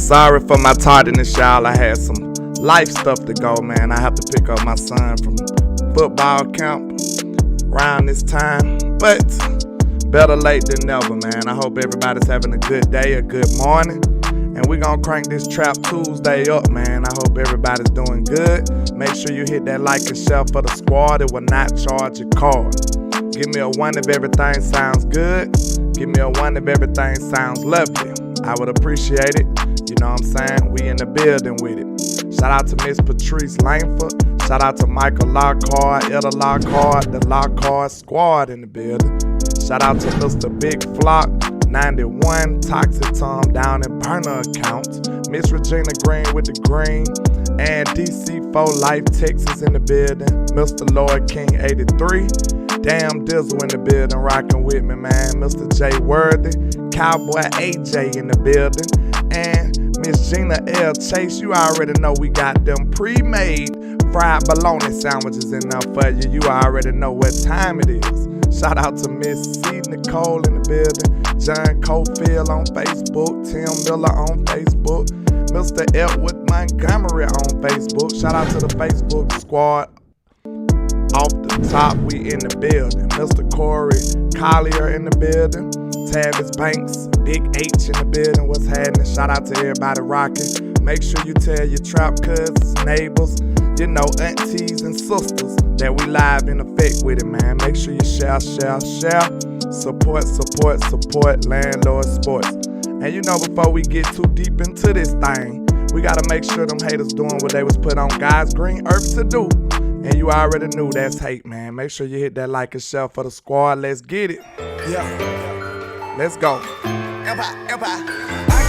Sorry for my tardiness, y'all. I had some life stuff to go, man. I have to pick up my son from football camp around this time. But better late than never, man. I hope everybody's having a good day, a good morning. And we're going to crank this Trap Tuesday up, man. I hope everybody's doing good. Make sure you hit that like and share for the squad. It will not charge your card. Give me a 1 if everything sounds good. Give me a 1 if everything sounds lovely. I would appreciate it. You know what I'm saying? We in the building with it. Shout out to Miss Patrice Langford. Shout out to Michael Lockhart, Etta Lockhart, the Lockhart squad in the building. Shout out to Mr. Big Flock, 91, Toxic Tom down in Burner account. Miss Regina Green with the green. And DC4 Life Texas in the building. Mr. Lloyd King 83. Damn Dizzle in the building, rocking with me, man. Mr. J Worthy, Cowboy AJ in the building, and Miss Gina L. Chase. You already know we got them pre-made fried bologna sandwiches in there for you. You already know what time it is. Shout out to Miss C. Nicole in the building, John Cofield on Facebook, Tim Miller on Facebook, Mr. Edward Montgomery on Facebook. Shout out to the Facebook squad. Off the top, we in the building. Mr. Corey Collier in the building. Tavis Banks, Big H in the building. What's happening? Shout out to everybody rocking. Make sure you tell your trap cousins, neighbors, you know, aunties and sisters that we live in effect with it, man. Make sure you share. Support Landlord Sports. And you know, before we get too deep into this thing, we gotta make sure them haters doing what they was put on God's green earth to do. And you already knew that's hate, man. Make sure you hit that like and share for the squad. Let's get it. Yeah. Let's go. I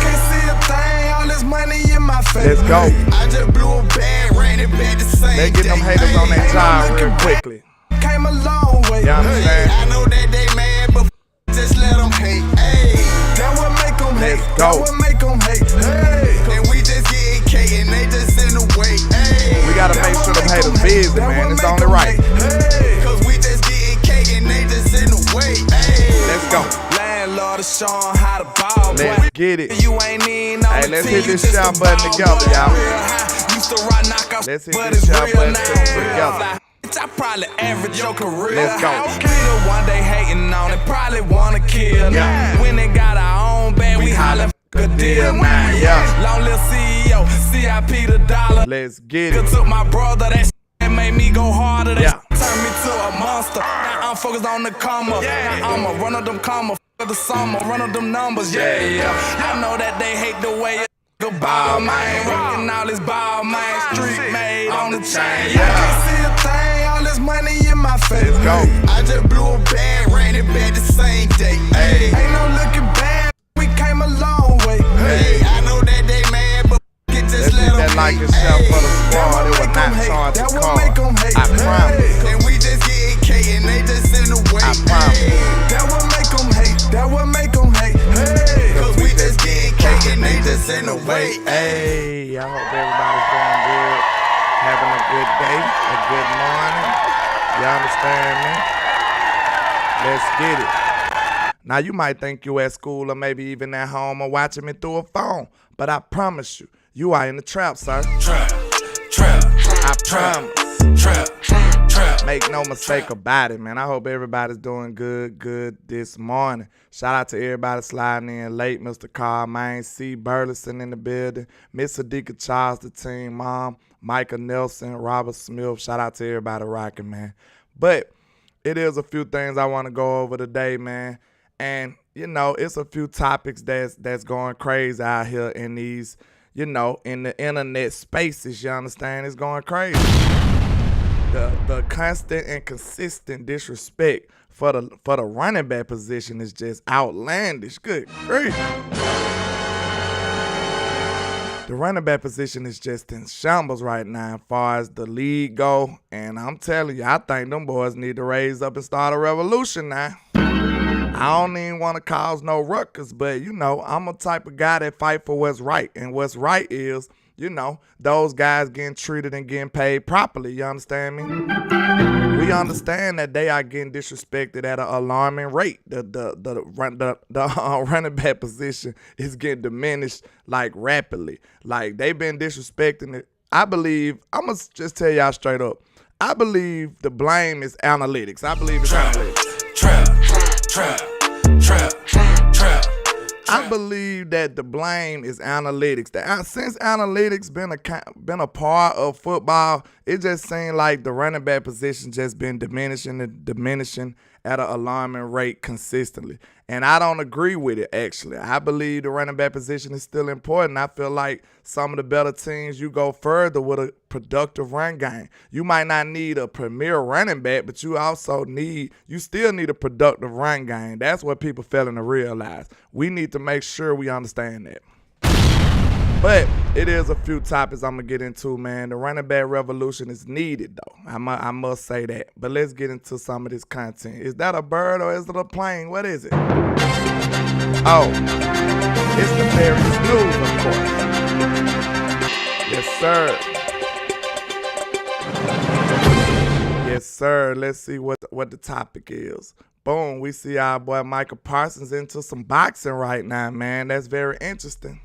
can't see a thing, all this money in my face. Let's go. I just blew a bag, ran it back the same They get them haters on their job real quickly. Came a long way. You understand? I know that they mad, but just let them hate. Hey, that what make them hate. Let's go. That what make them hate. Hey, and we just getting K and they just in the way. Hey, we gotta make sure them haters busy, man. It's only right. Hey, cause we just getting K and they just in the way. Hey, let's go. Landlord is showing how to ball. Let's get it. You ain't even on hey, let's hit this share button together, y'all. Let's hit this share button together. I probably average your career. Let's go. We the one they hating on and probably wanna kill. Yeah. When they got our own band, we holler a deal now. Yeah. Long little CEO, CIP the dollar. Let's get it. Took my brother, that made me go harder. Yeah. Turned me to a monster. Now I'm focused on the comma. Yeah. Now I'ma run up them comma for the summer, run up them numbers. Yeah, yeah. I know that they hate the way you ball, man. Rockin' all this ball, man. Street made on the chain. Yeah. I can't see a thing, all this money in my face. Let's go. I just blew a bag, ran it back the same day. Hey, ain't no looking back, we came a long way. Hey, I know that they mad, but just let them like and share for the squad. It was not charged to call. I promise. And we just getting K and they just in the way. I promise. That would make them hate. That would make them hate. Hey, cause we just getting K and they just in the way. Hey, I hope everybody's doing good. Having a good day, a good morning. You understand me? Let's get it. Now, you might think you at school or maybe even at home or watching me through a phone, but I promise you, you are in the trap, sir. Trap. I promise. Trap. Make no mistake about it, man. I hope everybody's doing good this morning. Shout out to everybody sliding in late. Mr. Carl, man, C. Burleson in the building. Miss Adika Charles, the team mom. Micah Nelson, Robert Smith. Shout out to everybody rocking, man. But it is a few things I want to go over today, man. And, you know, it's a few topics that's going crazy out here in these, you know, in the internet spaces, you understand? It's going crazy. The constant and consistent disrespect for the running back position is just outlandish. Good grief. The running back position is just in shambles right now as far as the league go. And I'm telling you, I think them boys need to raise up and start a revolution now. I don't even want to cause no ruckus, but, you know, I'm a type of guy that fight for what's right. And what's right is you know, those guys getting treated and getting paid properly. You understand me? We understand that they are getting disrespected at an alarming rate. The running back position is getting diminished like rapidly. Like they've been disrespecting it. I believe, I'm going to just tell y'all straight up, I believe the blame is analytics. I believe it's analytics. Trap. I believe that the blame is analytics. Since analytics been a part of football, it just seemed like the running back position just been diminishing at an alarming rate consistently. And I don't agree with it, actually. I believe the running back position is still important. I feel like some of the better teams, you go further with a productive run game. You might not need a premier running back, but you still need a productive run game. That's what people failing to realize. We need to make sure we understand that. But it is a few topics I'm going to get into, man. The running back revolution is needed, though. I must say that. But let's get into some of this content. Is that a bird or is it a plane? What is it? Oh, it's the various news, of course. Yes, sir. Yes, sir. Let's see what the topic is. Boom, we see our boy Michael Parsons into some boxing right now, man. That's very interesting.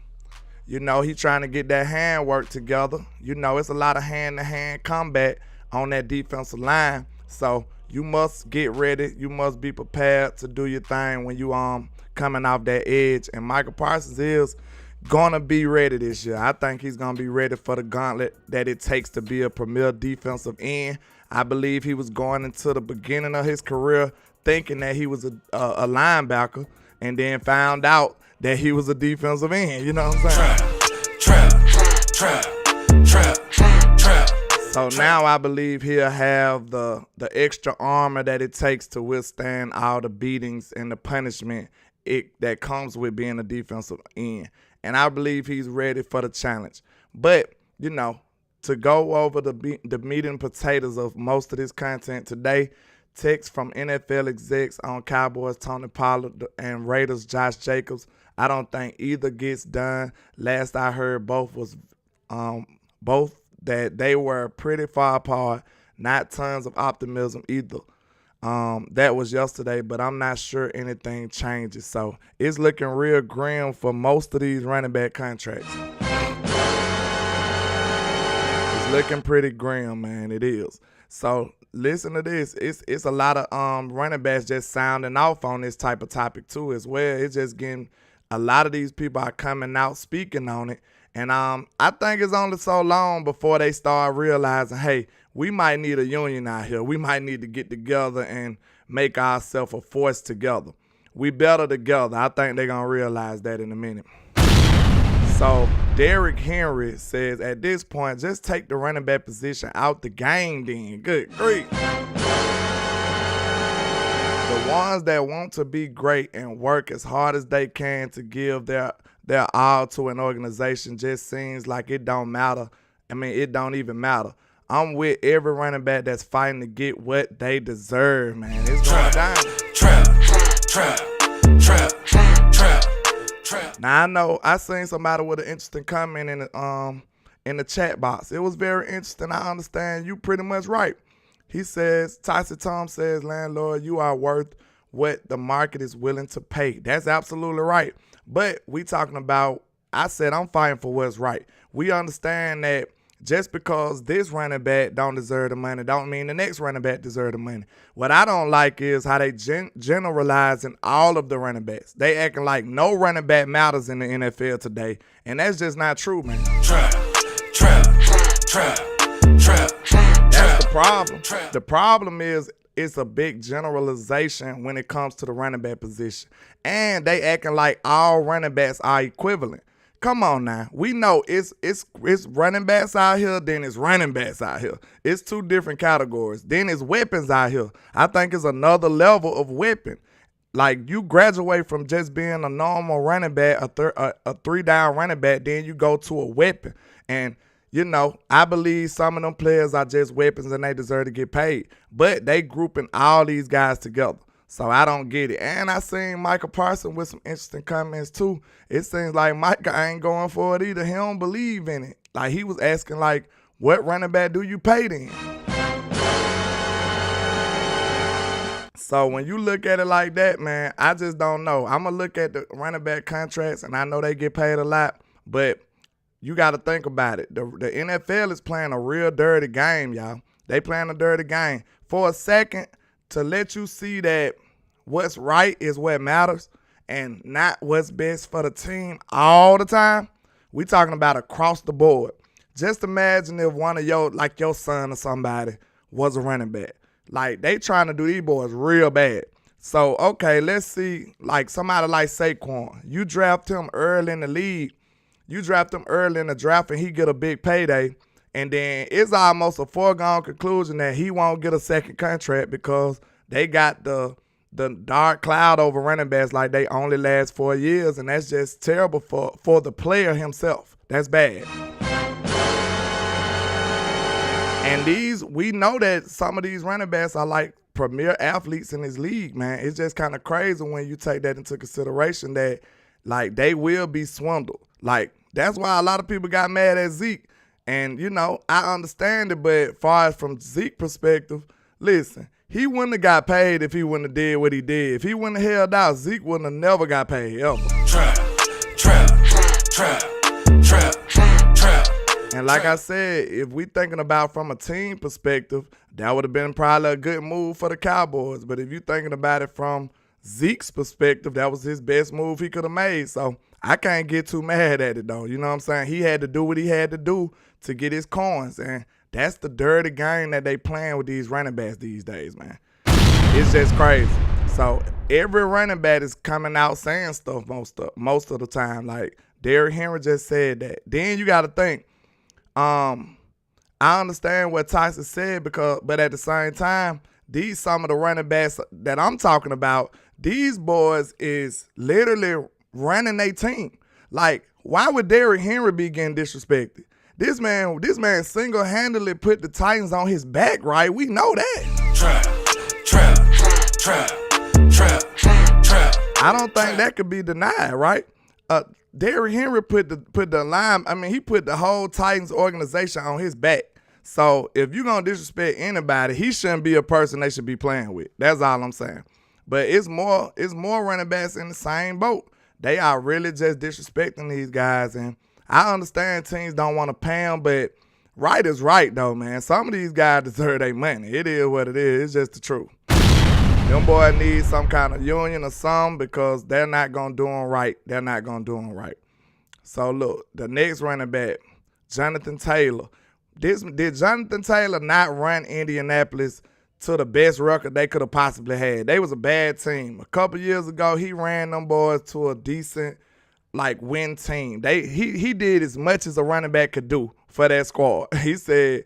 You know, he trying to get that hand work together. You know, it's a lot of hand-to-hand combat on that defensive line. So you must get ready. You must be prepared to do your thing when you coming off that edge. And Michael Parsons is gonna be ready this year. I think he's gonna be ready for the gauntlet that it takes to be a premier defensive end. I believe he was going into the beginning of his career thinking that he was a linebacker, and then found out that he was a defensive end. You know what I'm saying? Trap. So now I believe he'll have the extra armor that it takes to withstand all the beatings and the punishment that comes with being a defensive end. And I believe he's ready for the challenge. But, you know, to go over the meat and potatoes of most of this content today, text from NFL execs on Cowboys Tony Pollard and Raiders Josh Jacobs. I don't think either gets done. Last I heard, both that they were pretty far apart. Not tons of optimism either. That was yesterday, but I'm not sure anything changes. So it's looking real grim for most of these running back contracts. It's looking pretty grim, man. It is. So listen to this. It's a lot of running backs just sounding off on this type of topic too as well. It's just getting a lot of these people are coming out speaking on it. And I think it's only so long before they start realizing, hey, we might need a union out here. We might need to get together and make ourselves a force together. We better together. I think they're going to realize that in a minute. So Derrick Henry says, at this point, just take the running back position out the game then. Good grief. The ones that want to be great and work as hard as they can to give their all to an organization just seems like it don't matter. I mean, it don't even matter. I'm with every running back that's fighting to get what they deserve, man. It's going down. Trap. Now, I know I seen somebody with an interesting comment in the chat box. It was very interesting. I understand you pretty much right. He says, Tyson Tom says, landlord, you are worth what the market is willing to pay. That's absolutely right. But we talking about, I said I'm fighting for what's right. We understand that just because this running back don't deserve the money don't mean the next running back deserve the money. What I don't like is how they generalizing all of the running backs. They acting like no running back matters in the NFL today. And that's just not true, man. Trap. That's the problem. The problem is it's a big generalization when it comes to the running back position. And they acting like all running backs are equivalent. Come on now. We know it's running backs out here, then it's running backs out here. It's two different categories. Then it's weapons out here. I think it's another level of weapon. Like, you graduate from just being a normal running back, a three-down running back, then you go to a weapon. And, you know, I believe some of them players are just weapons and they deserve to get paid. But they grouping all these guys together. So I don't get it. And I seen Micah Parsons with some interesting comments too. It seems like Micah ain't going for it either. He don't believe in it. Like he was asking like, what running back do you pay then? So when you look at it like that, man, I just don't know. I'm going to look at the running back contracts, and I know they get paid a lot, but you got to think about it. The NFL is playing a real dirty game, y'all. They playing a dirty game. For a second, to let you see that what's right is what matters and not what's best for the team all the time, we talking about across the board. Just imagine if one of your son or somebody was a running back. Like, they trying to do these boys real bad. So, okay, let's see, like somebody like Saquon. You draft him early in the league. You draft him early in the draft and he get a big payday. And then it's almost a foregone conclusion that he won't get a second contract because they got the dark cloud over running backs like they only last 4 years. And that's just terrible for the player himself. That's bad. And we know that some of these running backs are like premier athletes in this league, man. It's just kind of crazy when you take that into consideration that, like, they will be swindled. Like, that's why a lot of people got mad at Zeke. And, you know, I understand it, but as far as from Zeke's perspective, listen, he wouldn't have got paid if he wouldn't have did what he did. If he wouldn't have held out, Zeke wouldn't have never got paid, ever. Trap. And like I said, if we thinking about from a team perspective, that would have been probably a good move for the Cowboys. But if you thinking about it from Zeke's perspective, that was his best move he could have made. So I can't get too mad at it, though. You know what I'm saying? He had to do what he had to do to get his coins. And that's the dirty game that they playing with these running backs these days, man. It's just crazy. So every running back is coming out saying stuff most of the time. Like Derrick Henry just said that. Then you got to think, I understand what Tyson said but at the same time, some of the running backs that I'm talking about, these boys is literally running their team. Like, why would Derrick Henry be getting disrespected? This man single-handedly put the Titans on his back, right? We know that. Trap. I don't think that could be denied, right? Derrick Henry put the line. I mean, he put the whole Titans organization on his back. So if you're gonna disrespect anybody, he shouldn't be a person they should be playing with. That's all I'm saying. But it's more running backs in the same boat. They are really just disrespecting these guys, and I understand teams don't want to pay them, but right is right though, man. Some of these guys deserve their money. It is what it is. It's just the truth. Them boys need some kind of union or something because they're not going to do them right. They're not going to do them right. So, look, the next running back, Jonathan Taylor. Did Jonathan Taylor not run Indianapolis to the best record they could have possibly had? They was a bad team. A couple years ago, he ran them boys to a decent, like, win team. He did as much as a running back could do for that squad. He said,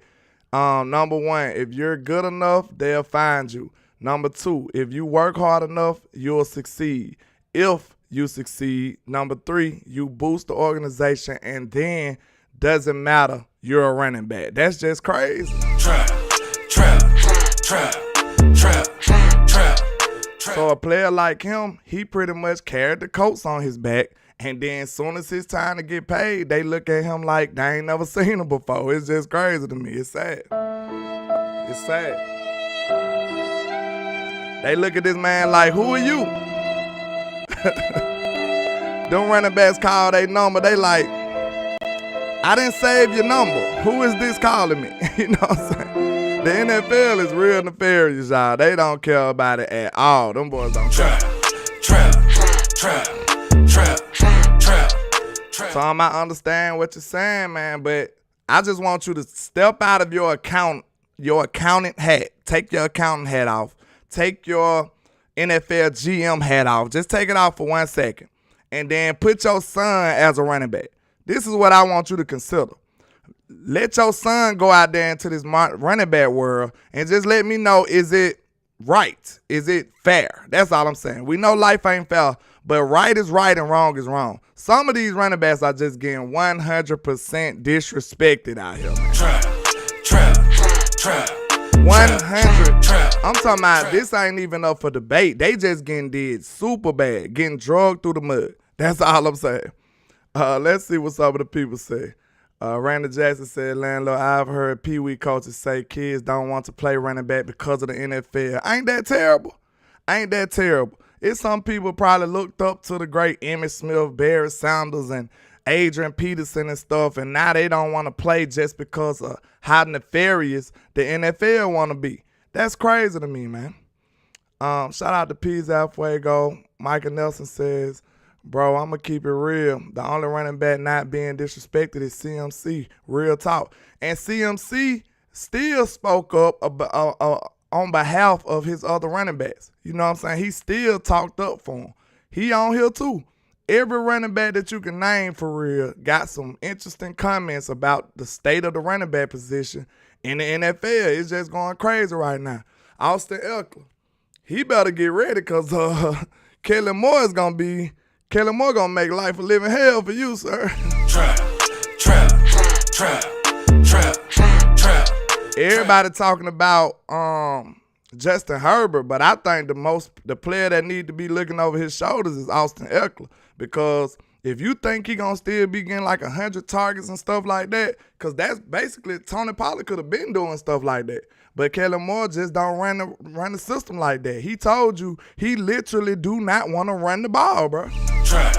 number one, if you're good enough, they'll find you. Number two, if you work hard enough, you'll succeed. If you succeed, number three, you boost the organization, and then doesn't matter, you're a running back. That's just crazy. Trap. So a player like him, he pretty much carried the Colts on his back, and then as soon as it's time to get paid, they look at him like they ain't never seen him before. It's just crazy to me. It's sad. It's sad. They look at this man like, who are you? Them running backs call their number. They like, I didn't save your number. Who is this calling me? You know what I'm saying? The NFL is real nefarious, y'all. They don't care about it at all. Them boys don't care. Trap. So I might understand what you're saying, man, but I just want you to step out of your accountant hat. Take your accountant hat off. Take your NFL GM hat off. Just take it off for 1 second. And then put your son as a running back. This is what I want you to consider. Let your son go out there into this running back world and just let me know, is it right? Is it fair? That's all I'm saying. We know life ain't fair, but right is right and wrong is wrong. Some of these running backs are just getting 100% disrespected out here, man. Trap. 100. I'm talking about this ain't even up for debate. They just getting did super bad, getting drugged through the mud. That's all I'm saying. Let's see what some of the people say. Randy Jackson said, landlord, I've heard Pee Wee coaches say kids don't want to play running back because of the NFL. Ain't that terrible? Ain't that terrible? It's some people probably looked up to the great Emmitt Smith, Barry Sanders, and Adrian Peterson and stuff, and now they don't want to play just because of how nefarious the NFL want to be. That's crazy to me, man. Shout out to P's Alfuego. Michael Nelson says, bro, I'm going to keep it real. The only running back not being disrespected is CMC. Real talk. And CMC still spoke up on behalf of his other running backs. You know what I'm saying? He still talked up for him. He on here too. Every running back that you can name for real got some interesting comments about the state of the running back position in the NFL. It's just going crazy right now. Austin Ekeler, he better get ready because Kellen Moore gonna make life a living hell for you, sir. Trap. Everybody talking about Justin Herbert, but I think the player that need to be looking over his shoulders is Austin Ekeler, because if you think he gonna still be getting like 100 targets and stuff like that, because that's basically Tony Pollard could have been doing stuff like that. But Kellen Moore just don't run the system like that. He told you he literally do not want to run the ball, bro. Trap.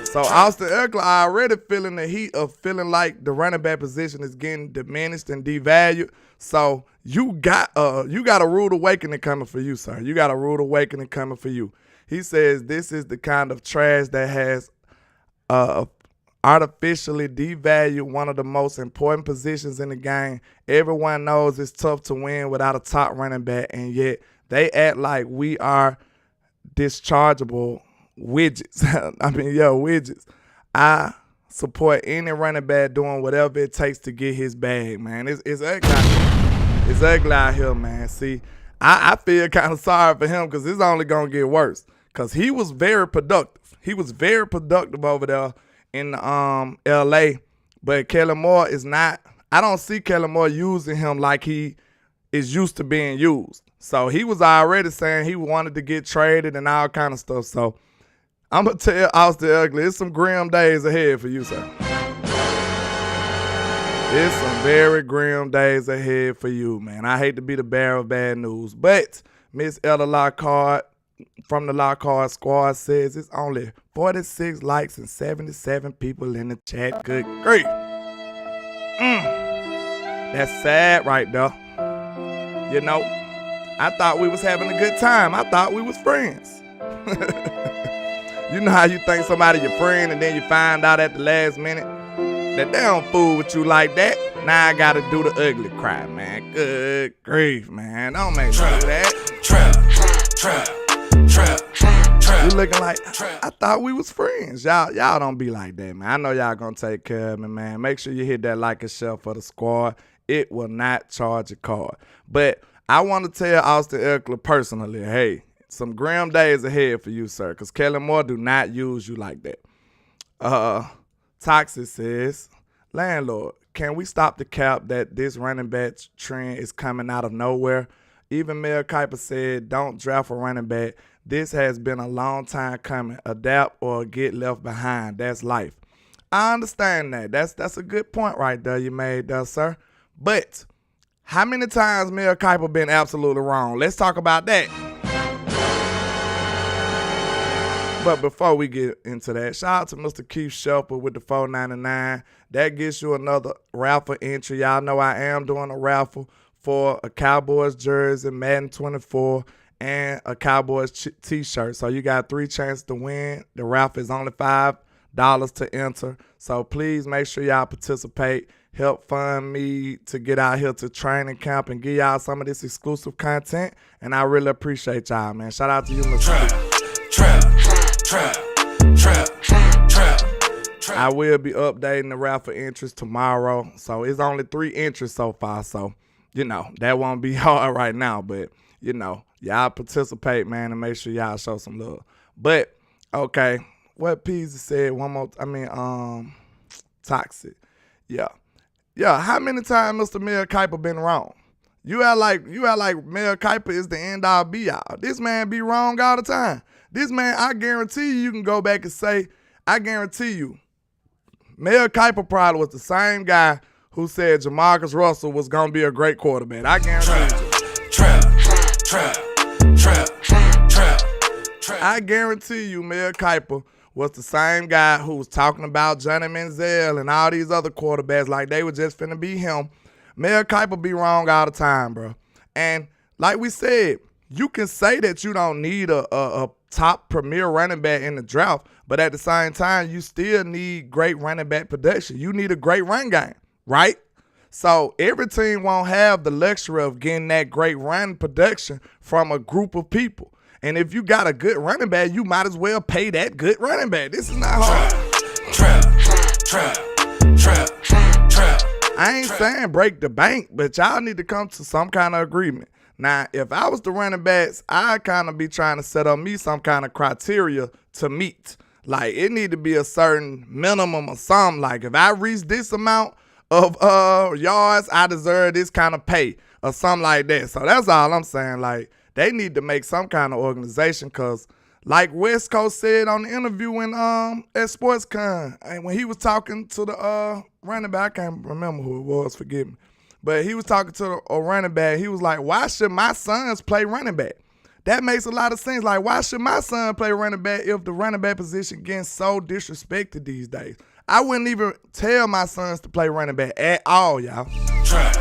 So Austin Ekeler already feeling the heat of feeling like the running back position is getting diminished and devalued. So you got a rude awakening coming for you, sir. You got a rude awakening coming for you. He says this is the kind of trash that has artificially devalued one of the most important positions in the game. Everyone knows it's tough to win without a top running back, and yet they act like we are dischargeable widgets. Widgets. I support any running back doing whatever it takes to get his bag, man. It's ugly out here. It's ugly out here, man. See, I feel kind of sorry for him because it's only going to get worse, because he was very productive. He was very productive over there in L.A., but Kellen Moore is not. I don't see Kellen Moore using him like he is used to being used. So he was already saying he wanted to get traded and all kind of stuff. So I'm going to tell Austin Ekeler, it's some grim days ahead for you, sir. It's some very grim days ahead for you, man. I hate to be the bearer of bad news, but Miss Ella Lockhart from the Lockhart squad says it's only 46 likes and 77 people in the chat. Good grief. That's sad right there. You know, I thought we was having a good time. I thought we was friends. You know how you think somebody your friend and then you find out at the last minute that they don't fool with you like that? Now I gotta do the ugly cry, man. Good grief, man. Don't make me do that. You looking like, I thought we was friends. Y'all don't be like that, man. I know y'all gonna take care of me, man. Make sure you hit that like and share for the squad. It will not charge a card. But I want to tell Austin Ekeler personally, hey, some grim days ahead for you, sir, because Kellen Moore do not use you like that. Toxic says, landlord, can we stop the cap that this running back trend is coming out of nowhere? Even Mel Kiper said, don't draft a running back. This has been a long time coming. Adapt or get left behind. That's life. I understand that. That's a good point right there you made there, sir. But how many times Mel Kiper been absolutely wrong? Let's talk about that. But before we get into that, shout out to Mr. Keith Shelper with the $4.99. That gets you another raffle entry. Y'all know I am doing a raffle for a Cowboys jersey, Madden 24, and a Cowboys t-shirt. So you got 3 chances to win. The raffle is only $5 to enter. So please make sure y'all participate. Help fund me to get out here to training camp and give y'all some of this exclusive content. And I really appreciate y'all, man. Shout out to you, Mr. Trap. I will be updating the raffle entries tomorrow. So it's only 3 entries so far. So, that won't be hard right now. But, y'all participate, man, and make sure y'all show some love. But, okay, what Peasy said one more, Toxic. Yeah. Yeah, how many times Mr. Mel Kiper been wrong? You act like Mel Kiper is the end all be all. This man be wrong all the time. This man, I guarantee you can go back and say, I guarantee you, Mel Kiper probably was the same guy who said Jamarcus Russell was gonna be a great quarterback. I guarantee you. I guarantee you Mel Kiper was the same guy who was talking about Johnny Manziel and all these other quarterbacks like they were just finna be him. Mel Kiper be wrong all the time, bro. And like we said, you can say that you don't need a top premier running back in the draft, but at the same time, you still need great running back production. You need a great run game, right? So every team won't have the luxury of getting that great run production from a group of people. And if you got a good running back, you might as well pay that good running back. This is not hard. I ain't saying break the bank, but y'all need to come to some kind of agreement. Now, if I was the running backs, I'd kind of be trying to set up me some kind of criteria to meet. Like, it need to be a certain minimum or something. Like, if I reach this amount of yards, I deserve this kind of pay or something like that. So that's all I'm saying. Like, they need to make some kind of organization because, like West Coast said on the interview at SportsCon, and when he was talking to the running back, I can't remember who it was, forgive me. But he was talking to a running back. He was like, why should my sons play running back? That makes a lot of sense. Like, why should my son play running back if the running back position getting so disrespected these days? I wouldn't even tell my sons to play running back at all, y'all. Trap.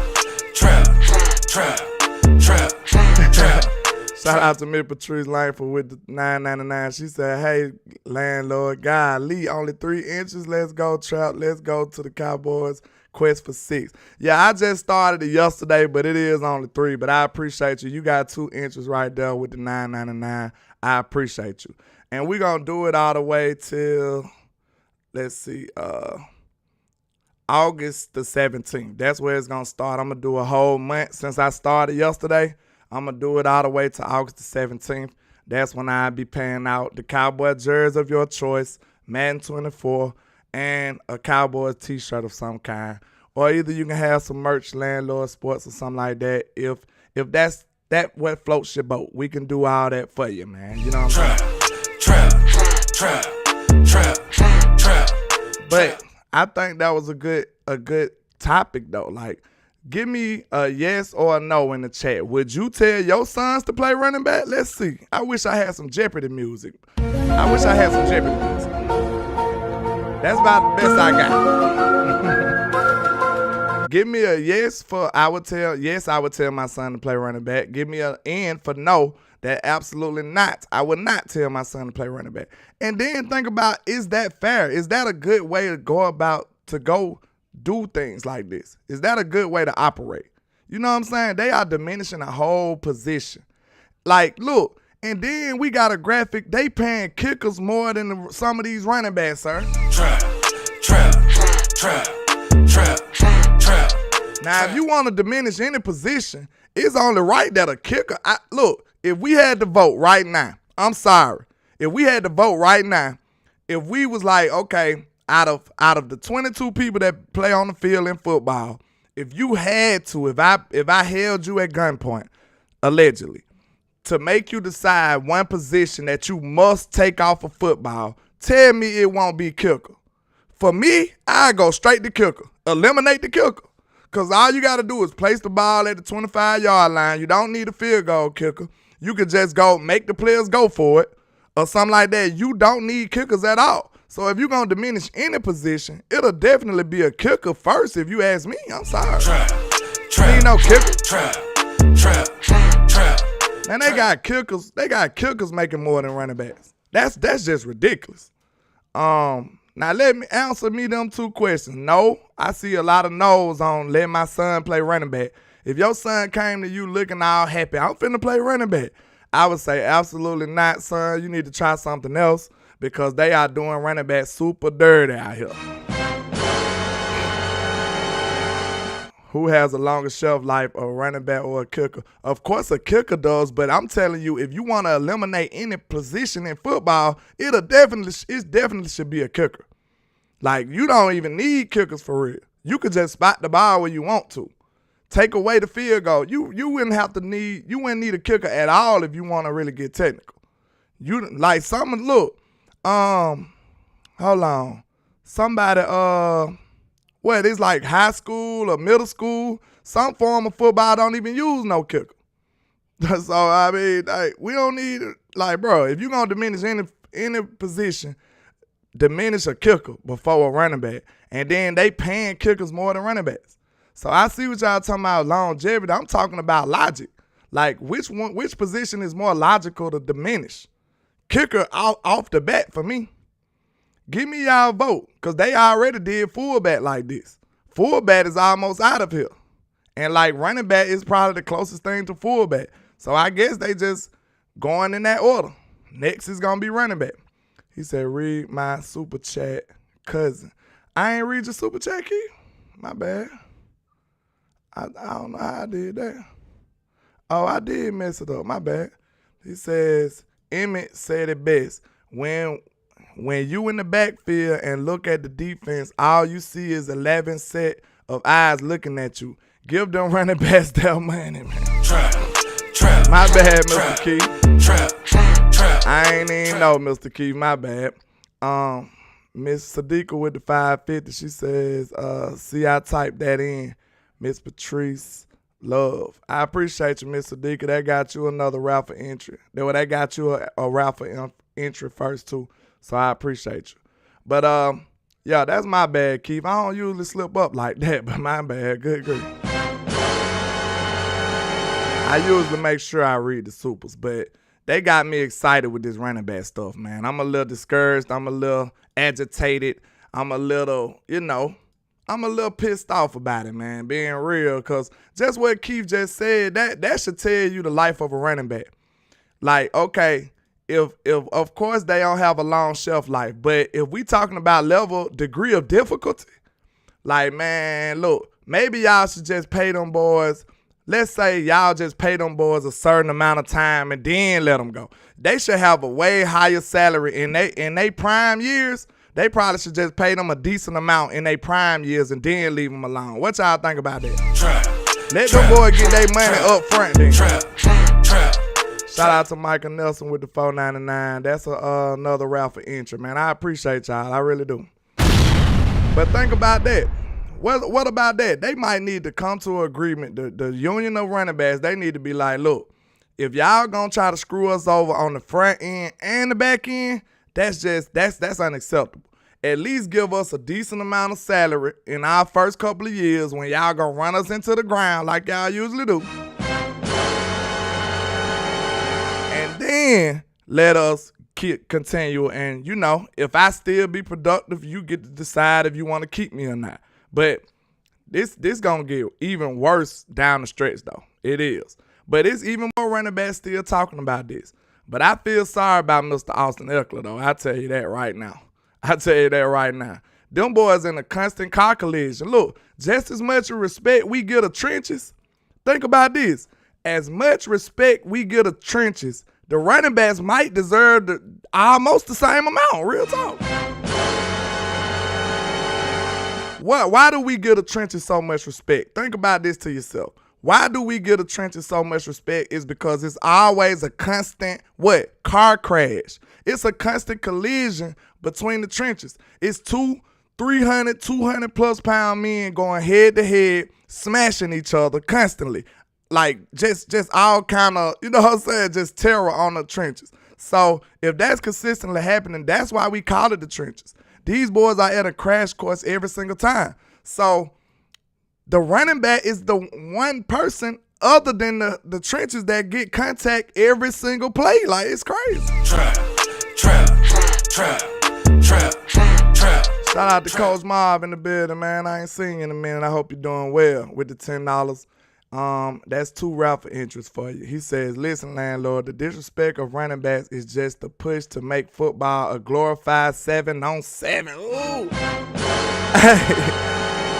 Shout out to Miss Patrice Langford with the $9.99. She said, hey, landlord, golly, only 3 inches. Let's go, Trap. Let's go to the Cowboys. Quest for 6. Yeah, I just started it yesterday, but it is only 3. But I appreciate you. You got 2 inches right there with the $9.99. I appreciate you. And we're going to do it all the way till, let's see, August the 17th. That's where it's going to start. I'm going to do a whole month since I started yesterday. I'm going to do it all the way to August the 17th. That's when I'll be paying out the Cowboy jersey of your choice, Madden 24, and a Cowboys t-shirt of some kind. Or either you can have some merch, Landlord Sports or something like that. If that's what floats your boat, we can do all that for you, man. You know what I'm saying? Trap. But I think that was a good topic, though. Like, give me a yes or a no in the chat. Would you tell your sons to play running back? Let's see. I wish I had some Jeopardy music. That's about the best I got. Give me a yes for I would tell my son to play running back. Give me an N for no, that absolutely not. I would not tell my son to play running back. And then think about, is that fair? Is that a good way to go do things like this? Is that a good way to operate? You know what I'm saying? They are diminishing a whole position. Like, look, and then we got a graphic. They paying kickers more than some of these running backs, sir. Trap. Now, if you want to diminish any position, it's only right that a kicker. Look, if we had to vote right now, I'm sorry. If we had to vote right now, if we was like, okay, out of the 22 people that play on the field in football, if you had to, if I held you at gunpoint, allegedly, to make you decide one position that you must take off of football, tell me it won't be kicker. For me, I go straight to kicker. Eliminate the kicker. Because all you got to do is place the ball at the 25-yard line. You don't need a field goal kicker. You could just go make the players go for it or something like that. You don't need kickers at all. So if you're going to diminish any position, it'll definitely be a kicker first if you ask me. I'm sorry. Ain't no kicker. Man, they got kickers making more than running backs. That's just ridiculous. Now let me answer them 2 questions. No, I see a lot of no's on letting my son play running back. If your son came to you looking all happy, I'm finna play running back, I would say absolutely not, son. You need to try something else because they are doing running back super dirty out here. Who has a longer shelf life, a running back or a kicker? Of course a kicker does, but I'm telling you, if you want to eliminate any position in football, it definitely should be a kicker. Like, you don't even need kickers for real. You could just spot the ball where you want to. Take away the field goal. You wouldn't need a kicker at all if you want to really get technical. You like something, look, hold on. Somebody, it's like high school or middle school, some form of football don't even use no kicker. So, I mean, like, we don't need, like, bro, if you're going to diminish any position, diminish a kicker before a running back. And then they paying kickers more than running backs. So I see what y'all talking about longevity. I'm talking about logic. Like, which position is more logical to diminish? Kicker off the bat for me. Give me y'all vote, because they already did fullback like this. Fullback is almost out of here. And, like, running back is probably the closest thing to fullback. So I guess they just going in that order. Next is going to be running back. He said, read my super chat, cousin. I ain't read your super chat, Keith. My bad. I don't know how I did that. Oh, I did mess it up. My bad. He says, Emmett said it best. When you in the backfield and look at the defense, all you see is 11 set of eyes looking at you. Give them running backs their money, man. Trap. My bad, Mr. Keith. I ain't even know, Mr. Keith. My bad. Miss Sadiqa with the 550, she says, see, I typed that in. Miss Patrice Love. I appreciate you, Miss Sadiqa. That got you another Raffle entry. That got you a Raffle entry first, too. So I appreciate you. But, yeah, that's my bad, Keith. I don't usually slip up like that, but my bad. Good grief. I usually make sure I read the supers, but they got me excited with this running back stuff, man. I'm a little discouraged. I'm a little agitated. I'm a little pissed off about it, man, being real, because just what Keith just said, that should tell you the life of a running back. Like, okay, if of course they don't have a long shelf life, but if we talking about degree of difficulty, like, man, look, maybe y'all should just pay them boys. Let's say y'all just pay them boys a certain amount of time and then let them go. They should have a way higher salary in they prime years. They probably should just pay them a decent amount in their prime years and then leave them alone. What y'all think about that? Let them boys get their money up front then. Shout out to Michael Nelson with the $4.99. That's another Raffle entry, man. I appreciate y'all. I really do. But think about that. What about that? They might need to come to an agreement. The union of running backs, they need to be like, look, if y'all gonna try to screw us over on the front end and the back end, that's unacceptable. At least give us a decent amount of salary in our first couple of years when y'all gonna run us into the ground like y'all usually do. And then let us continue. And, if I still be productive, you get to decide if you want to keep me or not. But this gonna get even worse down the stretch, though. It is. But it's even more running backs still talking about this. But I feel sorry about Mr. Austin Ekeler, though. I tell you that right now. Them boys in a constant car collision. Look, just as much respect we get of trenches, think about this. As much respect we get of trenches, the running backs might deserve almost the same amount. Real talk. Why do we give the trenches so much respect? Think about this to yourself. Why do we give the trenches so much respect? Is because it's always a constant, car crash. It's a constant collision between the trenches. It's 300, 200 plus pound men going head to head, smashing each other constantly. Like, just all kind of, just terror on the trenches. So if that's consistently happening, that's why we call it the trenches. These boys are at a crash course every single time. So the running back is the one person other than the trenches that get contact every single play. Like, it's crazy. Trap. Shout out to Coach Marv in the building, man. I ain't seen you in a minute. I hope you're doing well with the $10. That's 2 Raffle entries for you. He says, listen, landlord, the disrespect of running backs is just a push to make football a glorified 7-on-7. Ooh.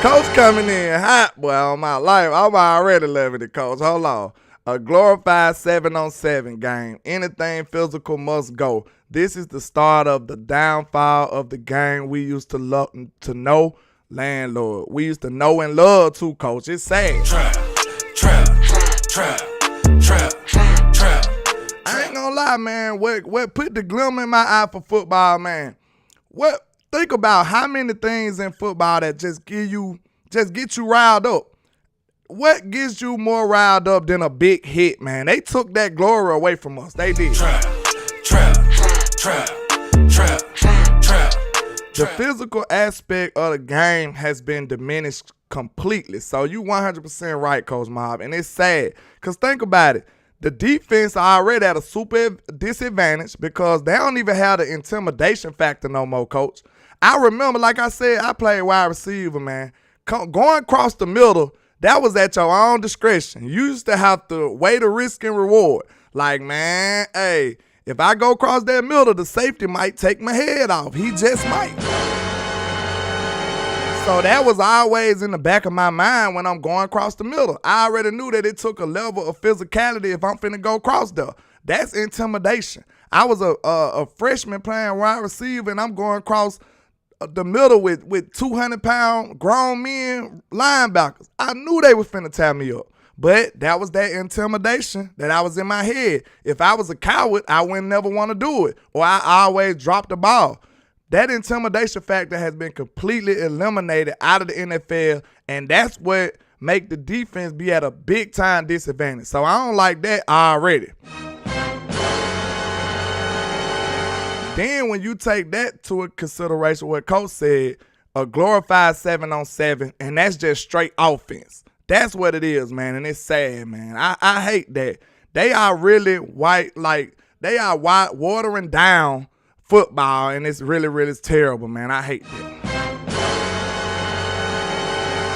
Coach coming in hot, boy, on my life. I'm already loving it, Coach. Hold on. A glorified 7-on-7 game. Anything physical must go. This is the start of the downfall of the game we used to love to know. landlord. We used to know and love too, coach. It's sad. Trap. I ain't gonna lie, man. What put the glimmer in my eye for football, man? Think about how many things in football that just get you riled up. What gets you more riled up than a big hit, man? They took that glory away from us. They did. Trap. The physical aspect of the game has been diminished completely. So you 100% right, Coach Mob. And it's sad. Because think about it. The defense are already at a super disadvantage because they don't even have the intimidation factor no more, Coach. I remember, like I said, I played wide receiver, man. Going across the middle, that was at your own discretion. You used to have to weigh the risk and reward. Like, man, hey, if I go across that middle, the safety might take my head off. He just might. So that was always in the back of my mind when I'm going across the middle. I already knew that it took a level of physicality if I'm finna go across there. That's intimidation. I was a freshman playing wide receiver, and I'm going across the middle with 200-pound grown men linebackers. I knew they was finna tie me up. But that was that intimidation that I was in my head. If I was a coward, I wouldn't never want to do it. Or I always drop the ball. That intimidation factor has been completely eliminated out of the NFL, and that's what make the defense be at a big-time disadvantage. So I don't like that already. Then when you take that to a consideration, what Coach said, a glorified 7-on-7, and that's just straight offense. That's what it is, man, and it's sad, man. I hate that. They are really they are watering down football, and it's really, really terrible, man. I hate that.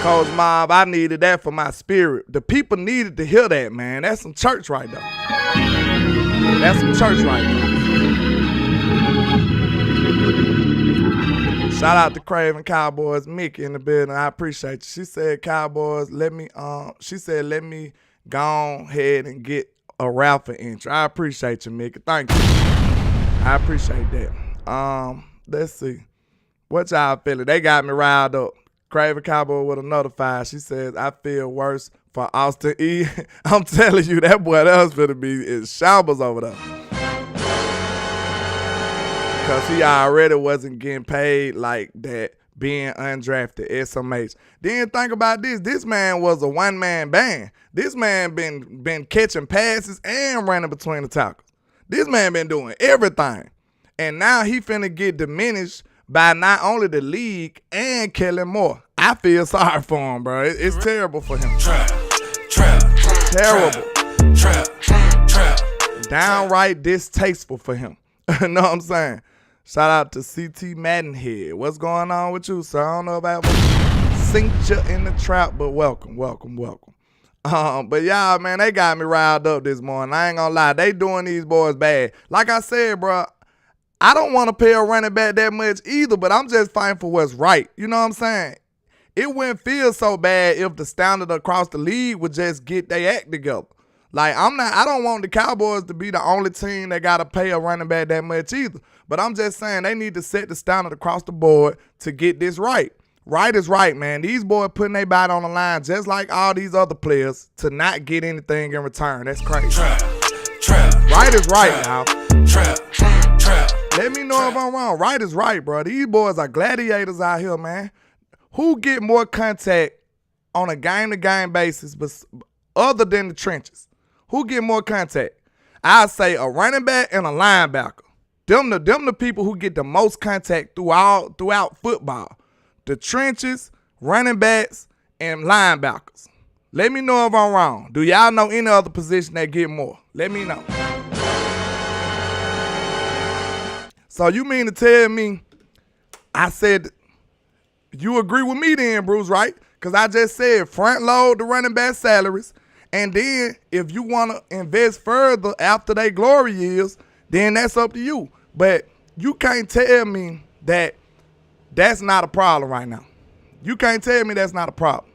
Coach Mob, I needed that for my spirit. The people needed to hear that, man. That's some church right there. That's some church right there. Shout out to Craven Cowboys, Mickey in the building. I appreciate you. She said, Cowboys, let me go ahead and get a Raffle entry. I appreciate you, Mickey. Thank you. I appreciate that. Let's see. What y'all feeling? They got me riled up. Craven Cowboy with another 5. She says, I feel worse for Austin E. I'm telling you, that boy that was finna be in shambles over there. Because he already wasn't getting paid like that, being undrafted, SMH. Then think about this. This man was a one-man band. This man been catching passes and running between the tackles. This man been doing everything. And now he finna get diminished by not only the league and Kellen Moore. I feel sorry for him, bro. It's terrible for him. Terrible. Downright distasteful for him. You know what I'm saying? Shout out to CT Madden here. What's going on with you, sir? I don't know about synced you in the trap, but welcome. But y'all, man, they got me riled up this morning. I ain't gonna lie. They doing these boys bad. Like I said, bro, I don't want to pay a running back that much either, but I'm just fighting for what's right. You know what I'm saying? It wouldn't feel so bad if the standard across the league would just get their act together. Like, I don't want the Cowboys to be the only team that got to pay a running back that much either. But I'm just saying they need to set the standard across the board to get this right. Right is right, man. These boys putting their body on the line just like all these other players to not get anything in return. That's crazy. Right is right, y'all. Let me know if I'm wrong. Right is right, bro. These boys are gladiators out here, man. Who get more contact on a game-to-game basis but other than the trenches? Who get more contact? I say a running back and a linebacker. Them the people who get the most contact throughout football. The trenches, running backs, and linebackers. Let me know if I'm wrong. Do y'all know any other position that get more? Let me know. So you mean to tell me, I said, you agree with me then, Bruce, right? Because I just said front load the running back salaries. And then if you want to invest further after they glory years, then that's up to you. But you can't tell me that that's not a problem right now. You can't tell me that's not a problem.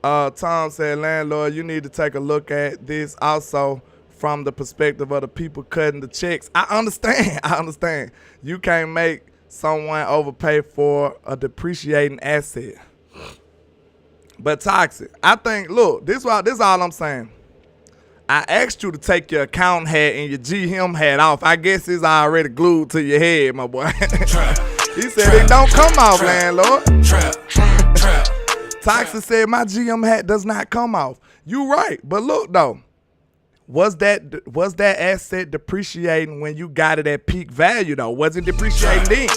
Tom said, landlord, you need to take a look at this also from the perspective of the people cutting the checks. I understand. You can't make someone overpay for a depreciating asset. But Toxic, I think, look, this all I'm saying. I asked you to take your accountant hat and your GM hat off. I guess it's already glued to your head, my boy. He said it don't come off, landlord. Toxic said my GM hat does not come off. You right, but look though, was that asset depreciating when you got it at peak value though? Was it depreciating then?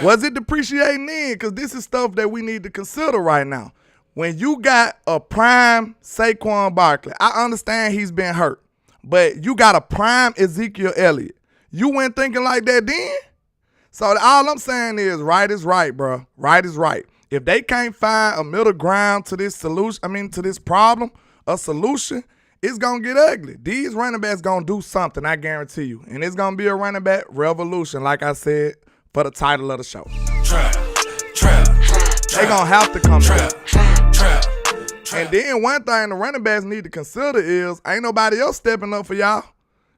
Was it depreciating then? Because this is stuff that we need to consider right now. When you got a prime Saquon Barkley, I understand he's been hurt, but you got a prime Ezekiel Elliott. You weren't thinking like that then? So all I'm saying is right is right, bro. Right is right. If they can't find a middle ground to this solution, to this problem, a solution, it's going to get ugly. These running backs going to do something, I guarantee you. And it's going to be a running back revolution, like I said, for the title of the show. They going to have to come back. And then one thing the running backs need to consider is ain't nobody else stepping up for y'all.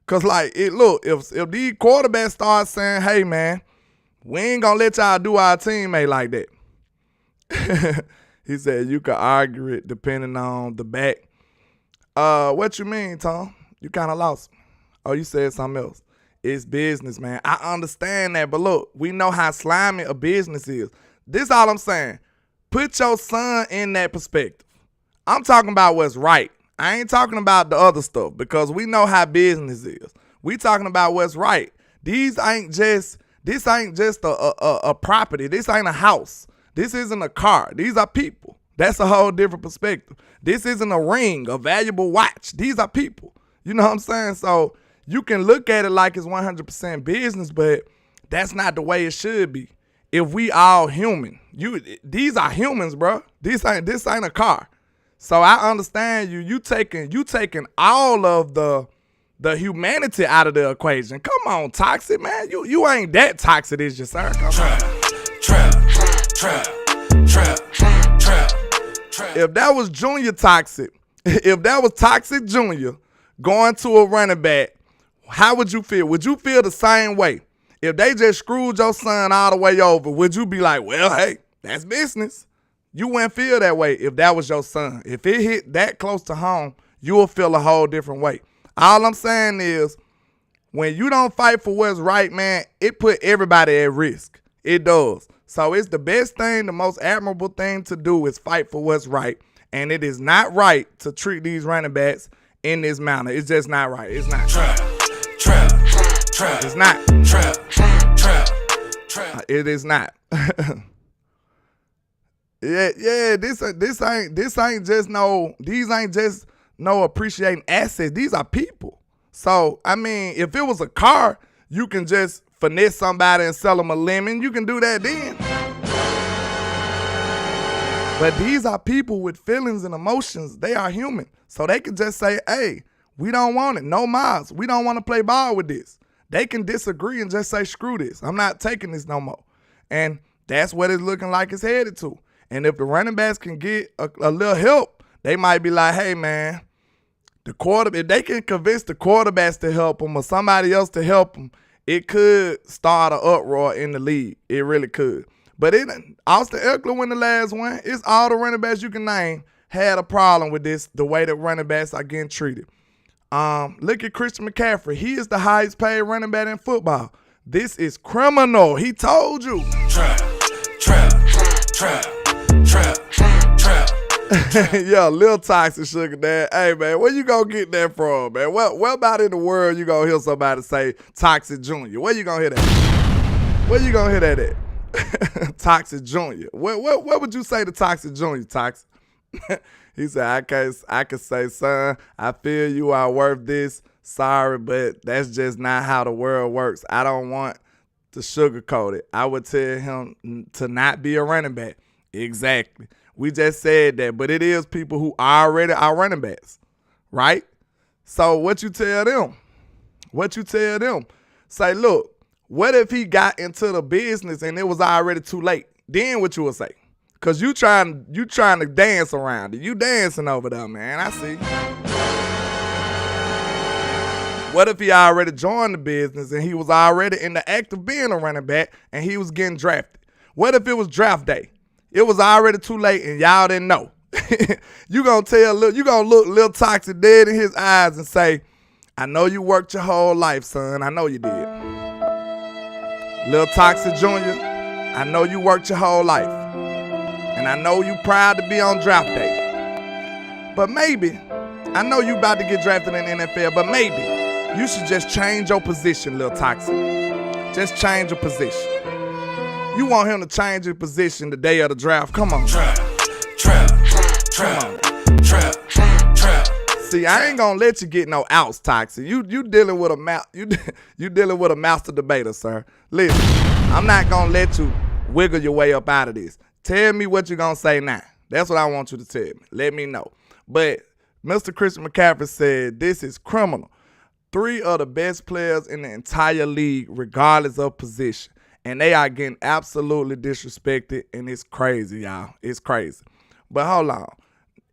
Because, if these quarterbacks start saying, hey, man, we ain't going to let y'all do our teammate like that. He said you could argue it depending on the back. What you mean, Tom? You kind of lost me. Oh, you said something else. It's business, man. I understand that, but look, we know how slimy a business is. This all I'm saying. Put your son in that perspective. I'm talking about what's right. I ain't talking about the other stuff because we know how business is. We talking about what's right. This ain't just a property. This ain't a house. This isn't a car. These are people. That's a whole different perspective. This isn't a ring, a valuable watch. These are people. You know what I'm saying? So you can look at it like it's 100% business, but that's not the way it should be. If we all human, these are humans, bro. This ain't a car. So I understand you. You taking all of the humanity out of the equation. Come on, Toxic, man. You ain't that toxic, is you, sir? Come on. If that was Junior Toxic, if that was Toxic Junior going to a running back, how would you feel? Would you feel the same way? If they just screwed your son all the way over, would you be like, well, hey, that's business? You wouldn't feel that way if that was your son. If it hit that close to home, you will feel a whole different way. All I'm saying is when you don't fight for what's right, man, it put everybody at risk. It does. So it's the best thing, the most admirable thing to do is fight for what's right. And it is not right to treat these running backs in this manner. It's just not right. It's not. It's not. It is not. Yeah, these ain't just no appreciating assets. These are people. So, if it was a car, you can just finesse somebody and sell them a lemon. You can do that then. But these are people with feelings and emotions. They are human. So they can just say, hey, we don't want it. No miles. We don't want to play ball with this. They can disagree and just say, screw this. I'm not taking this no more. And that's what it's looking like it's headed to. And if the running backs can get a little help, they might be like, hey, man, if they can convince the quarterbacks to help them or somebody else to help them, it could start an uproar in the league. It really could. But Austin Ekeler won the last one. It's all the running backs you can name had a problem with this, the way that running backs are getting treated. Look at Christian McCaffrey. He is the highest paid running back in football. This is criminal. He told you. Trap. Yeah, Lil Toxic Sugar Dad. Hey, man, where you gonna get that from, man? Where about in the world you gonna hear somebody say Toxic Junior? Where you gonna hear that? Where you gonna hear that at? Toxic Junior. What would you say to Toxic Junior, Toxic? He said, I can say, son, I feel you are worth this. Sorry, but that's just not how the world works. I don't want to sugarcoat it. I would tell him to not be a running back. Exactly. We just said that, but it is people who already are running backs, right? So what you tell them? Say, look, what if he got into the business and it was already too late? Then what you would say? Because you trying to dance around it. You dancing over there, man. I see. What if he already joined the business and he was already in the act of being a running back and he was getting drafted? What if it was draft day? It was already too late and y'all didn't know. You gonna look Lil Toxic dead in his eyes and say, I know you worked your whole life, son. I know you did. Lil Toxic Jr., I know you worked your whole life. And I know you proud to be on draft day. But maybe, I know you about to get drafted in the NFL, but maybe you should just change your position, Lil Toxic. Just change your position. You want him to change his position the day of the draft? Come on. Trap. See, I ain't gonna let you get no outs, Toxic. You dealing with you dealing with a master debater, sir. Listen, I'm not gonna let you wiggle your way up out of this. Tell me what you're gonna say now. That's what I want you to tell me. Let me know. But Mr. Christian McCaffrey said this is criminal. 3 of the best players in the entire league, regardless of position. And they are getting absolutely disrespected, and it's crazy, y'all. It's crazy. But hold on.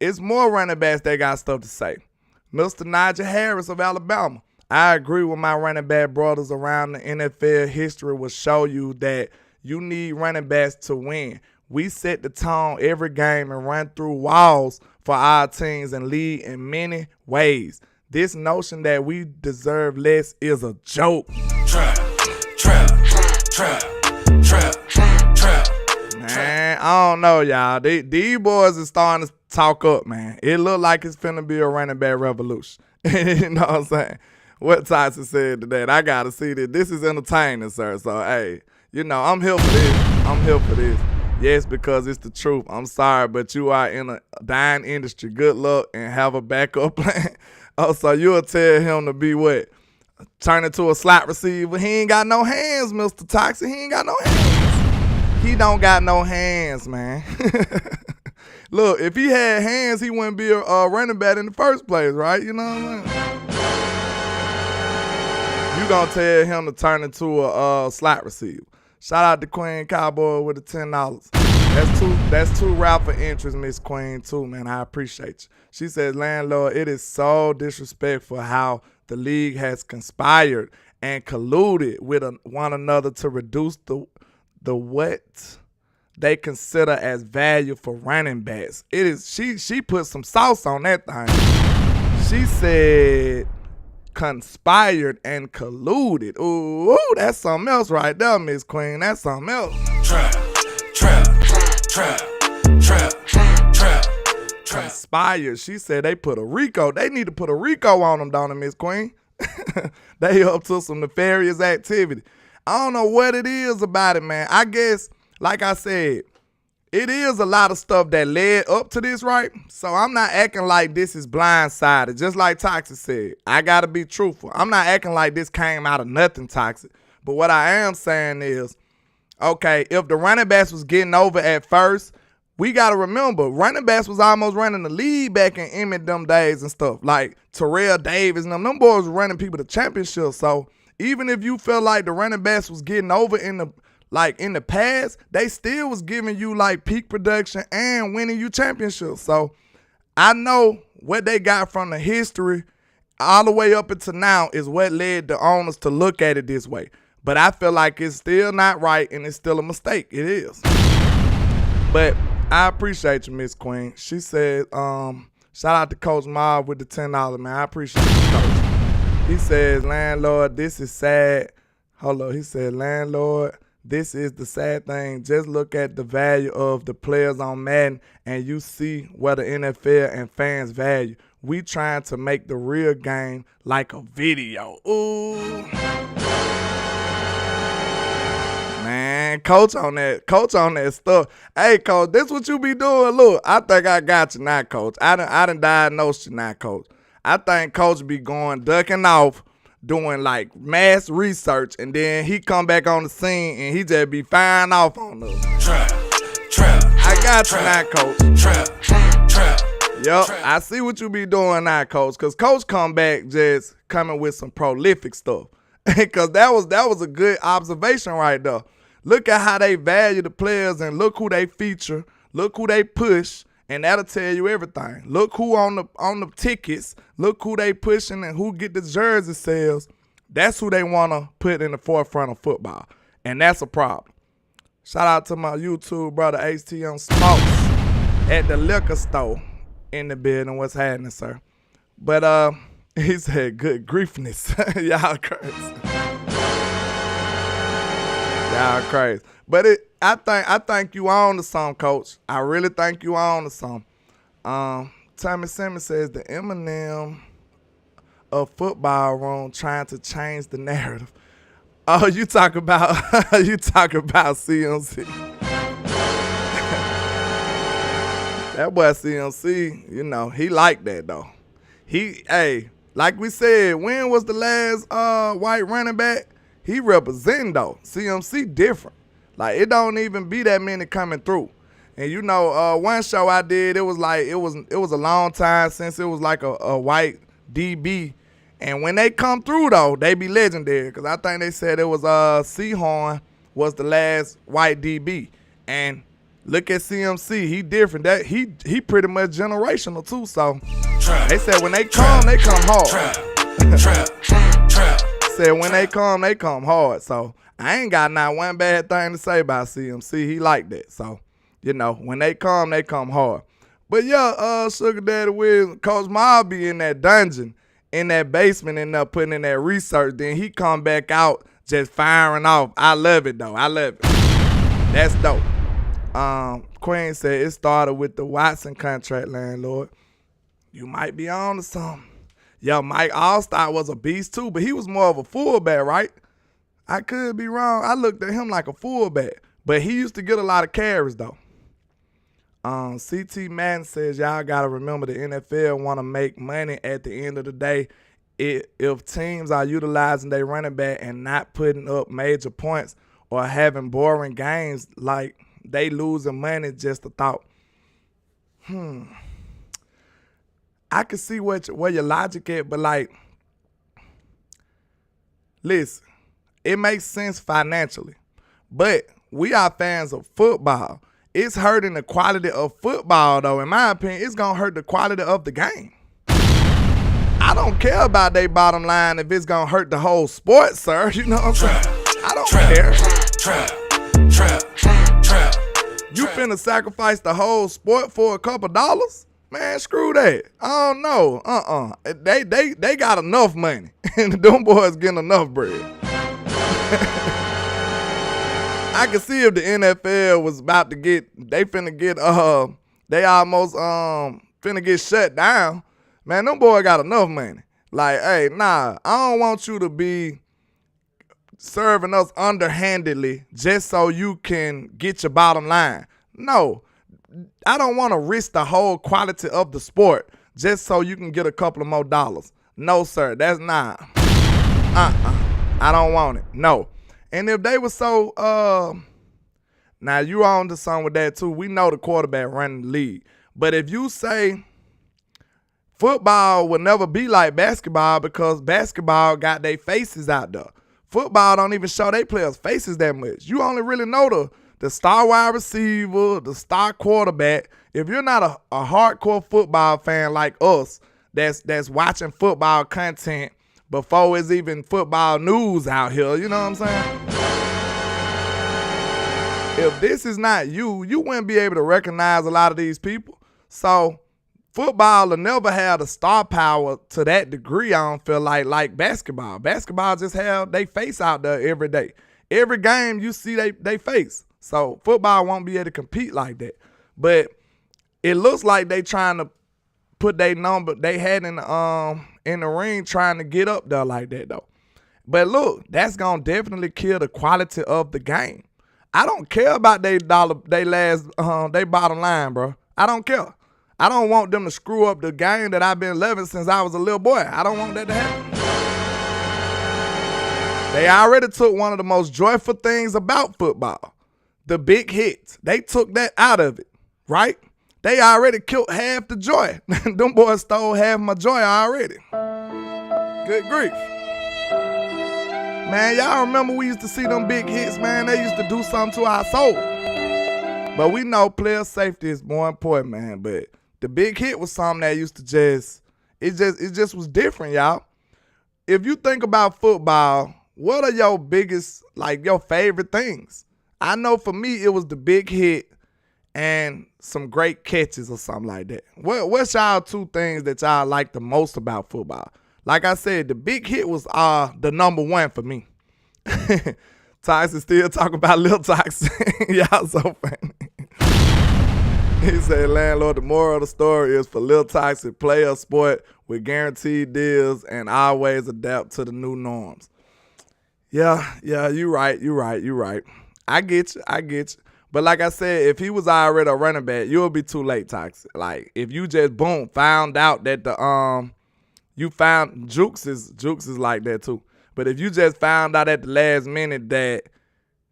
It's more running backs that got stuff to say. Mr. Najee Harris of Alabama. I agree with my running back brothers around the NFL. History will show you that you need running backs to win. We set the tone every game and run through walls for our teams and lead in many ways. This notion that we deserve less is a joke. Trap. Man, I don't know, y'all. These boys is starting to talk up, man. It look like it's finna be a running back revolution. You know what I'm saying? What Tyson said to that, I gotta see that. This is entertaining, sir. So, hey, you know, I'm here for this. Yes, because it's the truth. I'm sorry, but you are in a dying industry. Good luck and have a backup plan. Oh, so you'll tell him to be what? Turn into a slot receiver. He ain't got no hands, Mr. Toxic. He ain't got no hands. He don't got no hands, man. Look, if he had hands, he wouldn't be a running back in the first place, right? You know what I mean? You gonna tell him to turn into a slot receiver. Shout out to Queen Cowboy with the $10. That's two Raffle interests, Miss Queen, too, man. I appreciate you. She says, landlord, it is so disrespectful how the league has conspired and colluded with one another to reduce the what they consider as value for running backs. It is she put some sauce on that thing. She said conspired and colluded. Ooh, that's something else right there, Miss Queen. That's something else. Trap. Conspired. She said they put a RICO. They need to put a RICO on them, don't they, Miss Queen? They up to some nefarious activity. I don't know what it is about it, man. I guess, like I said, it is a lot of stuff that led up to this, right? So I'm not acting like this is blindsided. Just like Toxic said, I got to be truthful. I'm not acting like this came out of nothing, Toxic. But what I am saying is, okay, if the running backs was getting over at first, we got to remember, running backs was almost running the league back in Emmett them days and stuff. Like Terrell Davis and them boys were running people to championships. So even if you felt like the running backs was getting over in the past, they still was giving you like peak production and winning you championships. So I know what they got from the history all the way up until now is what led the owners to look at it this way. But I feel like it's still not right and it's still a mistake. It is. But I appreciate you, Miss Queen. She said, shout out to Coach Mob with the $10, man. I appreciate you, Coach. He says, landlord, this is sad. Hold on. He said, landlord, this is the sad thing. Just look at the value of the players on Madden and you see what the NFL and fans value. We trying to make the real game like a video. Ooh. Man, coach on that stuff. Hey, Coach, this what you be doing. Look, I think I got you now, Coach. I done diagnosed you now, Coach. I think Coach be ducking off, doing like mass research, and then he come back on the scene and he just be firing off on us. Trap. I got you now, Coach. Trap. Yup, I see what you be doing now, Coach. Cause Coach come back just coming with some prolific stuff. Cause that was a good observation right there. Look at how they value the players and look who they feature, look who they push, And that'll tell you everything. Look who on the tickets. Look who they pushing and who get the jersey sales. That's who they want to put in the forefront of football. And that's a problem. Shout out to my YouTube brother, HT on Smokes at the liquor store in the building. What's happening, sir? But he said, good griefness. Y'all crazy. Y'all crazy. But I think you on to something, Coach. I really think you on to something. Tommy Simmons says the Eminem of football room trying to change the narrative. Oh, you talk about CMC. That boy CMC, you know, he like that though. Like we said, when was the last white running back? He representing though. CMC different. Like it don't even be that many coming through. And you know, one show I did, it was a long time since it was like a white DB. And when they come through though, they be legendary. Cause I think they said it was Seahorn was the last white DB. And look at CMC, he different. That he pretty much generational too. So they said when they come hard. Said when they come hard. So I ain't got not one bad thing to say about CMC. He like that. So, you know, when they come hard. But yeah, Sugar Daddy Wiz, Coach Ma be in that dungeon, in that basement, and putting in that research. Then he come back out just firing off. I love it though. I love it. That's dope. Queen said it started with the Watson contract, landlord. You might be on to something. Yo, Mike Allstott was a beast too, but he was more of a fullback, right? I could be wrong. I looked at him like a fullback, but he used to get a lot of carries though. CT Madden says y'all gotta remember the NFL want to make money at the end of the day. If teams are utilizing their running back and not putting up major points or having boring games, like they losing money, just a thought. I can see where your logic at, but like, listen, it makes sense financially, but we are fans of football. It's hurting the quality of football, though. In my opinion, it's going to hurt the quality of the game. I don't care about their bottom line if it's going to hurt the whole sport, sir. You know what I'm saying? I don't care. You finna sacrifice the whole sport for a couple dollars? Man, screw that. I don't know. They got enough money. And them boys getting enough bread. I can see if the NFL was about to they almost finna get shut down. Man, them boys got enough money. Like, hey, nah, I don't want you to be serving us underhandedly just so you can get your bottom line. No, I don't want to risk the whole quality of the sport just so you can get a couple of more dollars. No, sir, that's not. I don't want it. No. And if they were so, now you on to something with that too. We know the quarterback running the league. But if you say football will never be like basketball because basketball got their faces out there. Football don't even show their players' faces that much. You only really know the star wide receiver, the star quarterback. If you're not a hardcore football fan like us that's watching football content before it's even football news out here, you know what I'm saying? If this is not you wouldn't be able to recognize a lot of these people. So football will never have the star power to that degree, I don't feel like basketball. Basketball just have they face out there every day. Every game you see they face. So football won't be able to compete like that. But it looks like they trying to put their number they had in the ring trying to get up there like that though. But look, that's gonna definitely kill the quality of the game. I don't care about their bottom line, bro. I don't care. I don't want them to screw up the game that I've been loving since I was a little boy. I don't want that to happen. They already took one of the most joyful things about football, the big hits. They took that out of it, right? They already killed half the joy. Them boys stole half my joy already. Good grief. Man, y'all remember we used to see them big hits, man? They used to do something to our soul. But we know player safety is more important, man. But the big hit was something that used to it just was different, y'all. If you think about football, what are your biggest, like your favorite things? I know for me, it was the big hit and some great catches or something like that. What's y'all two things that y'all like the most about football? Like I said, the big hit was the number one for me. Tyson still talking about Lil Tyson. Y'all so funny. He said, landlord, the moral of the story is for Lil Tyson, play a sport with guaranteed deals and always adapt to the new norms. Yeah, you right. I get you. But like I said, if he was already a running back, you'll be too late, Tyson. Like, if you just, boom, found out that you found Jukes is like that too. But if you just found out at the last minute that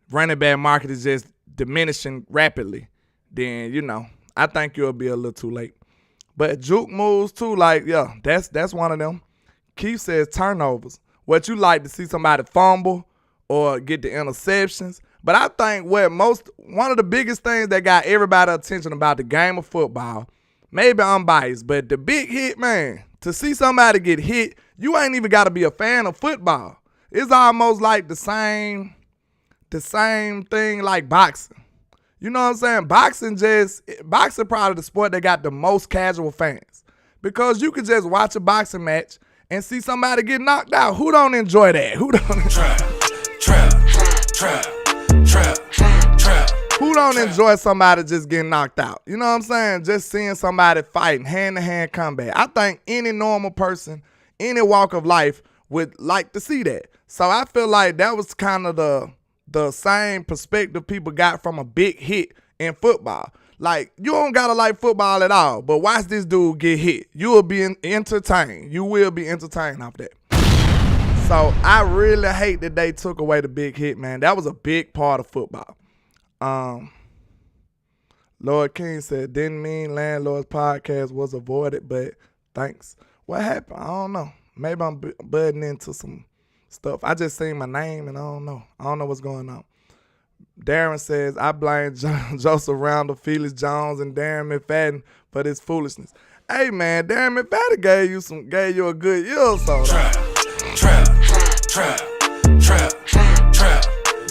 running back market is just diminishing rapidly, then, I think you'll be a little too late. But Juke moves too, like, yeah, that's one of them. Keith says turnovers. What you like to see somebody fumble or get the interceptions. But I think one of the biggest things that got everybody's attention about the game of football, maybe I'm biased, but the big hit, man, to see somebody get hit, you ain't even got to be a fan of football. It's almost like the same thing like boxing. You know what I'm saying? Boxing probably the sport that got the most casual fans. Because you could just watch a boxing match and see somebody get knocked out. Who don't enjoy that? Who don't Who don't enjoy somebody just getting knocked out? You know what I'm saying? Just seeing somebody fighting, hand-to-hand combat. I think any normal person, any walk of life would like to see that. So I feel like that was kind of the same perspective people got from a big hit in football. Like, you don't gotta like football at all, but watch this dude get hit. You will be entertained. You will be entertained off that. So I really hate that they took away the big hit, man. That was a big part of football. Lord King said, didn't mean Landlord's podcast was avoided, but thanks. What happened? I don't know. Maybe I'm budding into some stuff. I just seen my name and I don't know. I don't know what's going on. Darren says, I blame Joseph Randall, Felix Jones, and Darren McFadden for this foolishness. Hey man, Darren McFadden gave you a good year or so. Trap.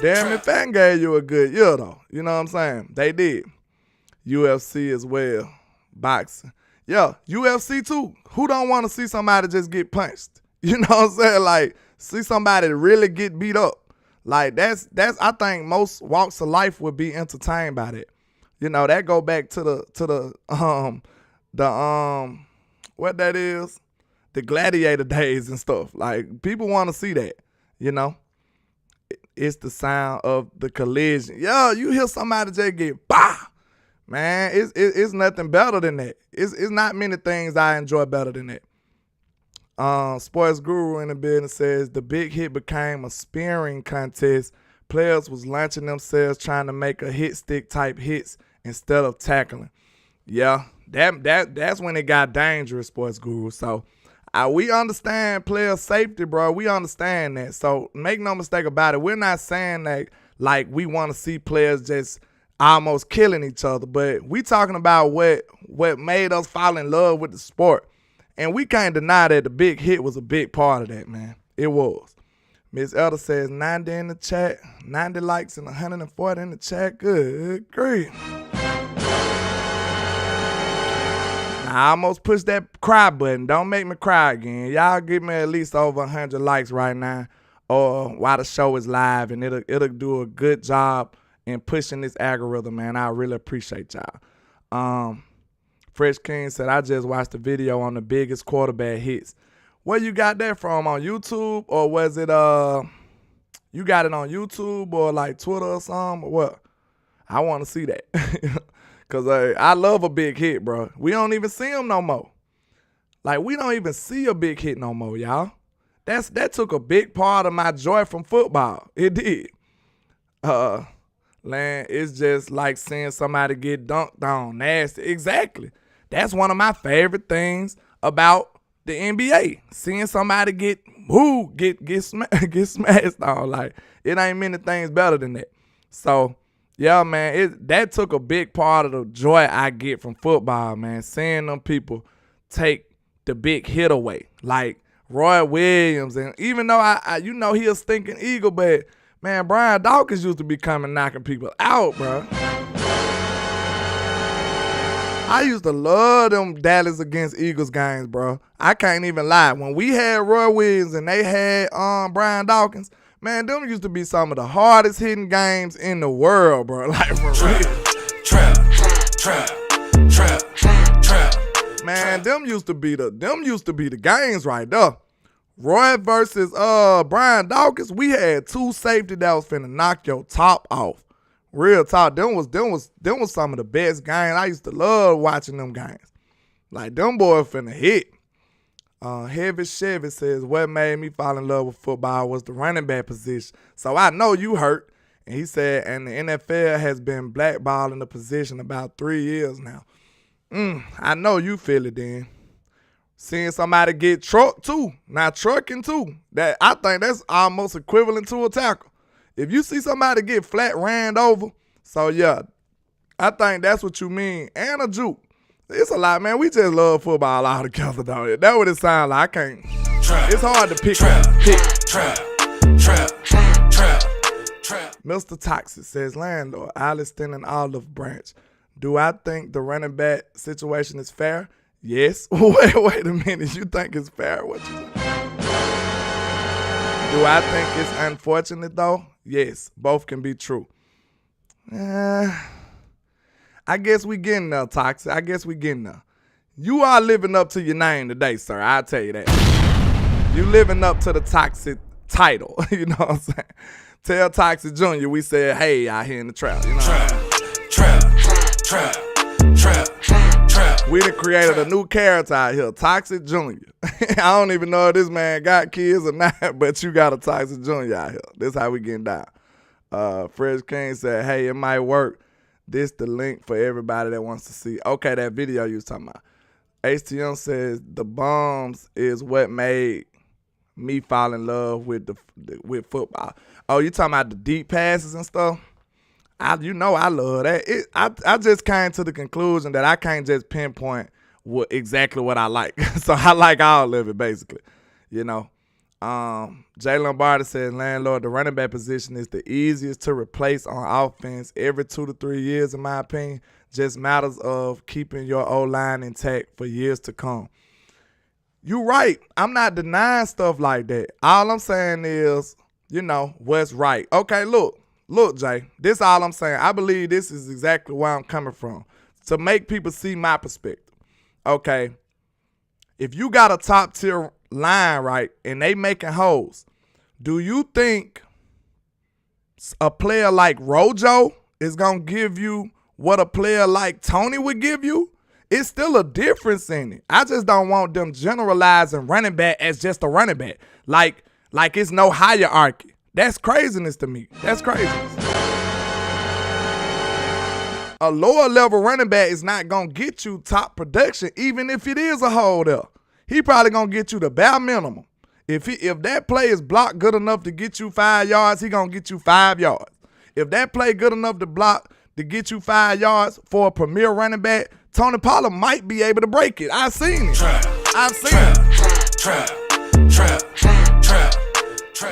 Darren McFadden gave you a good year though. You know what I'm saying? They did. UFC as well. Boxing. Yeah, UFC too. Who don't want to see somebody just get punched? You know what I'm saying? Like, see somebody really get beat up. Like, that's I think most walks of life would be entertained by that. That go back to the what that is? The gladiator days and stuff. Like, people want to see that, It's the sound of the collision. Yeah, you hear somebody just get bah! Man, it's nothing better than that. It's not many things I enjoy better than that. Sports Guru in the building says the big hit became a spearing contest. Players was launching themselves trying to make a hit stick type hits instead of tackling. Yeah, that's when it got dangerous, Sports Guru. So we understand player safety, bro. We understand that. So make no mistake about it. We're not saying that like we want to see players just almost killing each other, but we talking about what made us fall in love with the sport. And we can't deny that the big hit was a big part of that, man. It was. Miss Elder says 90 in the chat, 90 likes and 140 in the chat. Good grief. I almost pushed that cry button. Don't make me cry again. Y'all give me at least over 100 likes right now, or while the show is live, and it'll do a good job in pushing this algorithm, man. I really appreciate y'all. Fresh King said, I just watched the video on the biggest quarterback hits. Where you got that from? On YouTube? Or was it, you got it on YouTube or like Twitter or something? Or what? I want to see that. Because I love a big hit, bro. We don't even see them no more. Like, we don't even see a big hit no more, y'all. That took a big part of my joy from football. It did. Man, it's just like seeing somebody get dunked on. Nasty. Exactly. That's one of my favorite things about the NBA. Seeing somebody get smashed on. Like, it ain't many things better than that. So, Yeah, man, that took a big part of the joy I get from football, man. Seeing them people take the big hit away, like Roy Williams, and even though I he a stinking Eagle, but man, Brian Dawkins used to be coming knocking people out, bro. I used to love them Dallas against Eagles games, bro. I can't even lie. When we had Roy Williams and they had Brian Dawkins, man, them used to be some of the hardest hitting games in the world, bro. Like, for real. Trap. Man, them used to be the games right there. Roy versus Brian Dawkins, we had two safety that was finna knock your top off. Real talk. Them was some of the best games. I used to love watching them games. Like, them boys finna hit. Heavy Chevy says, what made me fall in love with football was the running back position. So I know you hurt. And he said, and the NFL has been blackballing the position about 3 years now. I know you feel it then. Seeing somebody get trucked too, not trucking too. That I think that's almost equivalent to a tackle. If you see somebody get flat ran over, so yeah, I think that's what you mean. And a juke. It's a lot, man. We just love football all together, though. That's what it sounds like. I can't. It's hard to pick. Mr. Toxic says, landlord, Alliston and Olive Branch. Do I think the running back situation is fair? Yes. Wait a minute. You think it's fair? What you think? Do I think it's unfortunate, though? Yes. Both can be true. I guess we getting there, Toxic. I guess we getting there. You are living up to your name today, sir. I'll tell you that. You living up to the Toxic title. You know what I'm saying? Tell Toxic Jr. we said, hey, out here in the trap. You know Trap. We done created a new character out here, Toxic Jr. I don't even know if this man got kids or not, but you got a Toxic Jr. out here. This how we getting down. Fresh King said, hey, it might work. This the link for everybody that wants to see. Okay, that video you was talking about. HTM says the bombs is what made me fall in love with with football. Oh, you talking about the deep passes and stuff? I love that. I just came to the conclusion that I can't just pinpoint exactly what I like. So I like all of it, basically. You know. Jay Lombardi says, landlord, the running back position is the easiest to replace on offense every 2 to 3 years, in my opinion. Just matters of keeping your O-line intact for years to come. You right. I'm not denying stuff like that. All I'm saying is, what's right. Okay, look, Jay, this all I'm saying. I believe this is exactly where I'm coming from, to make people see my perspective. Okay, if you got a top-tier line, right, and they making holes, do you think a player like Rojo is going to give you what a player like Tony would give you? It's still a difference in it. I just don't want them generalizing running back as just a running back. Like it's no hierarchy. That's craziness to me. That's craziness. A lower level running back is not going to get you top production, even if it is a hole there. He probably going to get you the bare minimum. If that play is blocked good enough to get you 5 yards, he going to get you 5 yards. If that play good enough to block to get you 5 yards for a premier running back, Tony Pollard might be able to break it. I've seen it. I've seen it.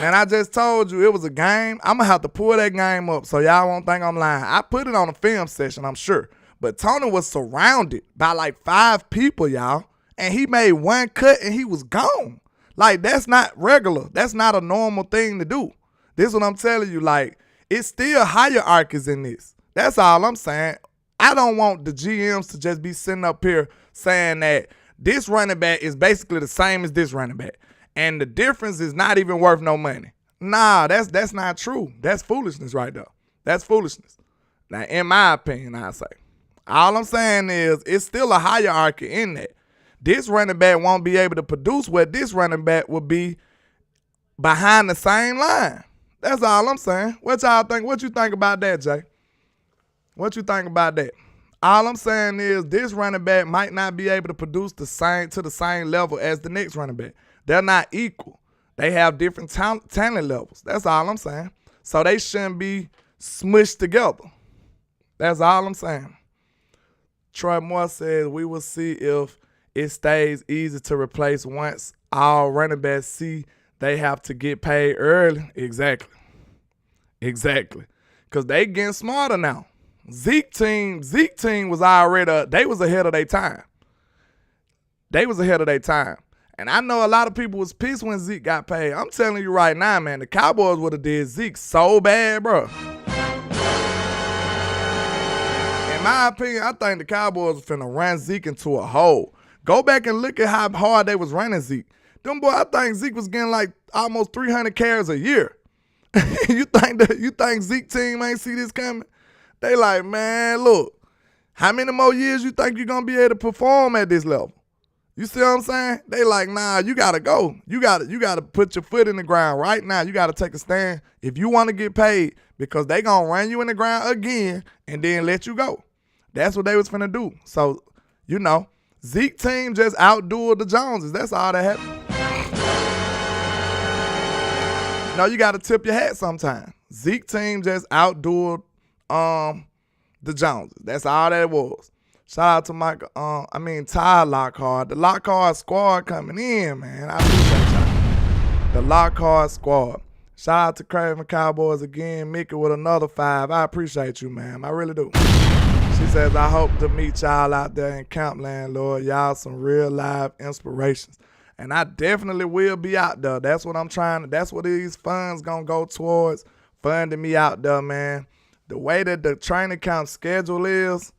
And I just told you it was a game. I'm going to have to pull that game up so y'all won't think I'm lying. I put it on a film session, I'm sure. But Tony was surrounded by like 5 people, y'all. And he made one cut and he was gone. Like, that's not regular. That's not a normal thing to do. This is what I'm telling you. Like, it's still hierarchies in this. That's all I'm saying. I don't want the GMs to just be sitting up here saying that this running back is basically the same as this running back. And the difference is not even worth no money. Nah, that's not true. That's foolishness right there. That's foolishness. Now, in my opinion, I say. All I'm saying is it's still a hierarchy in that. This running back won't be able to produce what this running back will be behind the same line. That's all I'm saying. What y'all think? What you think about that, Jay? What you think about that? All I'm saying is this running back might not be able to produce to the same level as the next running back. They're not equal. They have different talent levels. That's all I'm saying. So they shouldn't be smushed together. That's all I'm saying. Troy Moore says we will see if it stays easy to replace once all running backs see they have to get paid early. Exactly. Because they getting smarter now. Zeke team was already, they was ahead of their time. And I know a lot of people was pissed when Zeke got paid. I'm telling you right now, man, the Cowboys would have did Zeke so bad, bro. In my opinion, I think the Cowboys was finna run Zeke into a hole. Go back and look at how hard they was running Zeke. Them boy, I think Zeke was getting like almost 300 carries a year. You think Zeke team ain't see this coming? They like, man, look, how many more years you think you're gonna be able to perform at this level? You see what I'm saying? They like, nah, you gotta go. You gotta put your foot in the ground right now. You gotta take a stand if you want to get paid, because they gonna run you in the ground again and then let you go. That's what they was finna do. So, you know, Zeke team just outdueled the Joneses. That's all that happened. No, you gotta tip your hat sometime. Zeke team just outdueled the Joneses. That's all that it was. Shout out to Ty Lockhart. The Lockhart squad coming in, man. I appreciate y'all. The Lockhart squad. Shout out to Craven Cowboys again. Mickey with another 5. I appreciate you, man. I really do. She says, I hope to meet y'all out there in Campland, Lord. Y'all some real live inspirations. And I definitely will be out there. That's what I'm trying to, that's what these funds gonna go towards, funding me out there, man. The way that the training camp schedule is,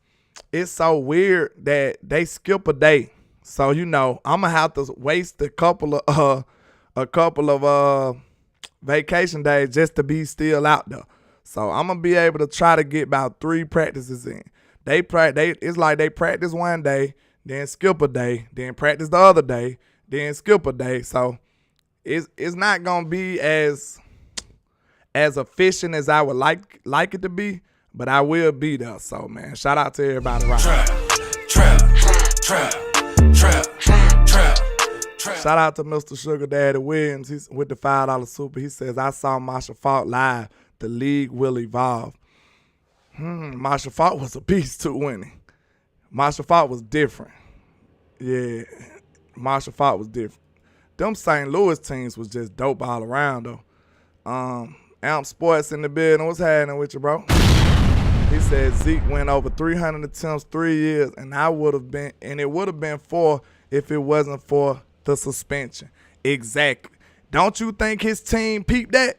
it's so weird that they skip a day. So, you know, I'm going to have to waste a couple of vacation days just to be still out there. So I'm going to be able to try to get about 3 practices in. It's like they practice one day, then skip a day, then practice the other day, then skip a day. So it's not going to be as efficient as I would like it to be, but I will be there. So, man, shout out to everybody right now. Shout out to Mr. Sugar Daddy Williams. He's with the $5 super. He says, I saw Marshall Faulk live. The league will evolve. Marshall Faulk was a beast too, wasn't he? Marshall Faulk was different. Yeah, Marshall Faulk was different. Them St. Louis teams was just dope all around, though. Amp Sports in the building. What's happening with you, bro? He said Zeke went over 300 attempts 3 years, and it would have been 4 if it wasn't for the suspension. Exactly. Don't you think his team peeped that?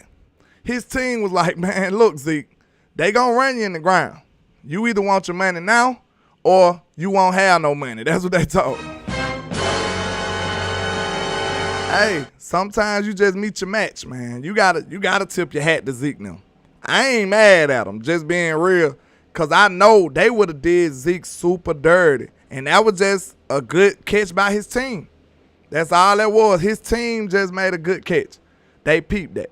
His team was like, man, look, Zeke, they gonna run you in the ground. You either want your money now or you won't have no money. That's what they told him. Hey, sometimes you just meet your match, man. You gotta tip your hat to Zeke now. I ain't mad at him, just being real, because I know they would have did Zeke super dirty, and that was just a good catch by his team. That's all that was. His team just made a good catch. They peeped that.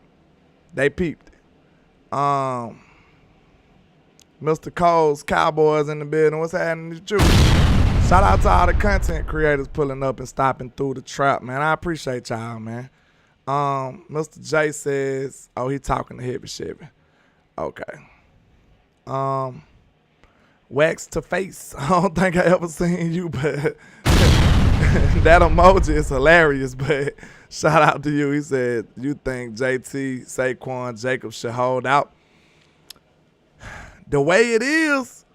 Mr. Cole's Cowboys in the building. What's happening with you? Shout out to all the content creators pulling up and stopping through the trap, man. I appreciate y'all, man. Mr. J says, oh, he talking to Heavy Chevy. Okay. Wax to face. I don't think I ever seen you, but that emoji is hilarious, but shout out to you. He said, you think JT, Saquon, Jacobs should hold out? The way it is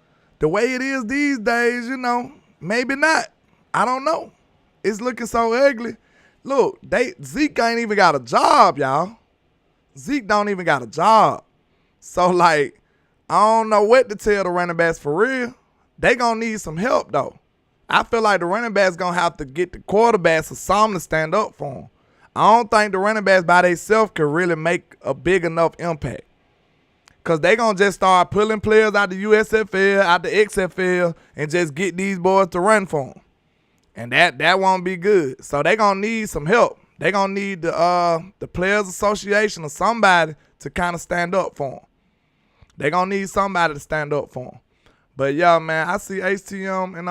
these days, you know, maybe not. I don't know. It's looking so ugly. Look, Zeke ain't even got a job, y'all. Zeke don't even got a job. So, like, I don't know what to tell the running backs for real. They gonna need some help, though. I feel like the running backs gonna have to get the quarterbacks or something to stand up for them. I don't think the running backs by themselves can really make a big enough impact. Because they gonna just start pulling players out the USFL, out the XFL, and just get these boys to run for them. And that won't be good. So they gonna need some help. They gonna need the Players Association or somebody to kind of stand up for them. They gonna need somebody to stand up for them. But yeah, man, I see HTM and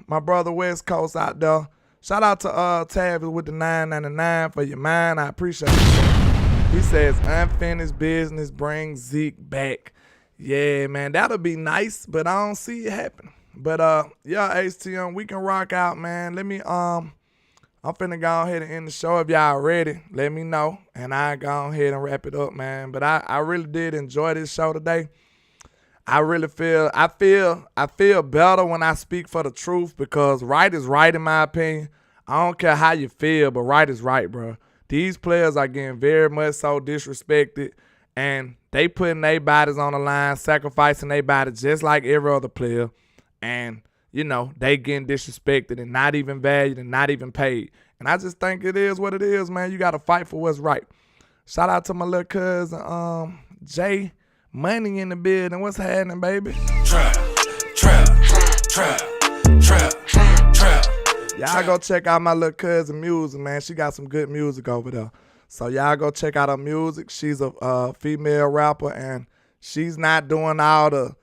my brother West Coast out there. Shout out to Tavis with the $9.99 for your mind. I appreciate it. He says unfinished business brings Zeke back. Yeah, man, that'll be nice, but I don't see it happening. But yeah, HTM, we can rock out, man. Let me I'm finna go ahead and end the show. If y'all ready, let me know, and I go ahead and wrap it up, man. But I really did enjoy this show today. I really feel better when I speak for the truth, because right is right in my opinion. I don't care how you feel, but right is right, bro. These players are getting very much so disrespected, and they putting their bodies on the line, sacrificing their bodies just like every other player. And, you know, they getting disrespected and not even valued and not even paid. And I just think it is what it is, man. You got to fight for what's right. Shout out to my little cousin, Jay Money in the building. What's happening, baby? Trap. Y'all go check out my little cousin music, man. She got some good music over there. So y'all go check out her music. She's a female rapper, and she's not doing all the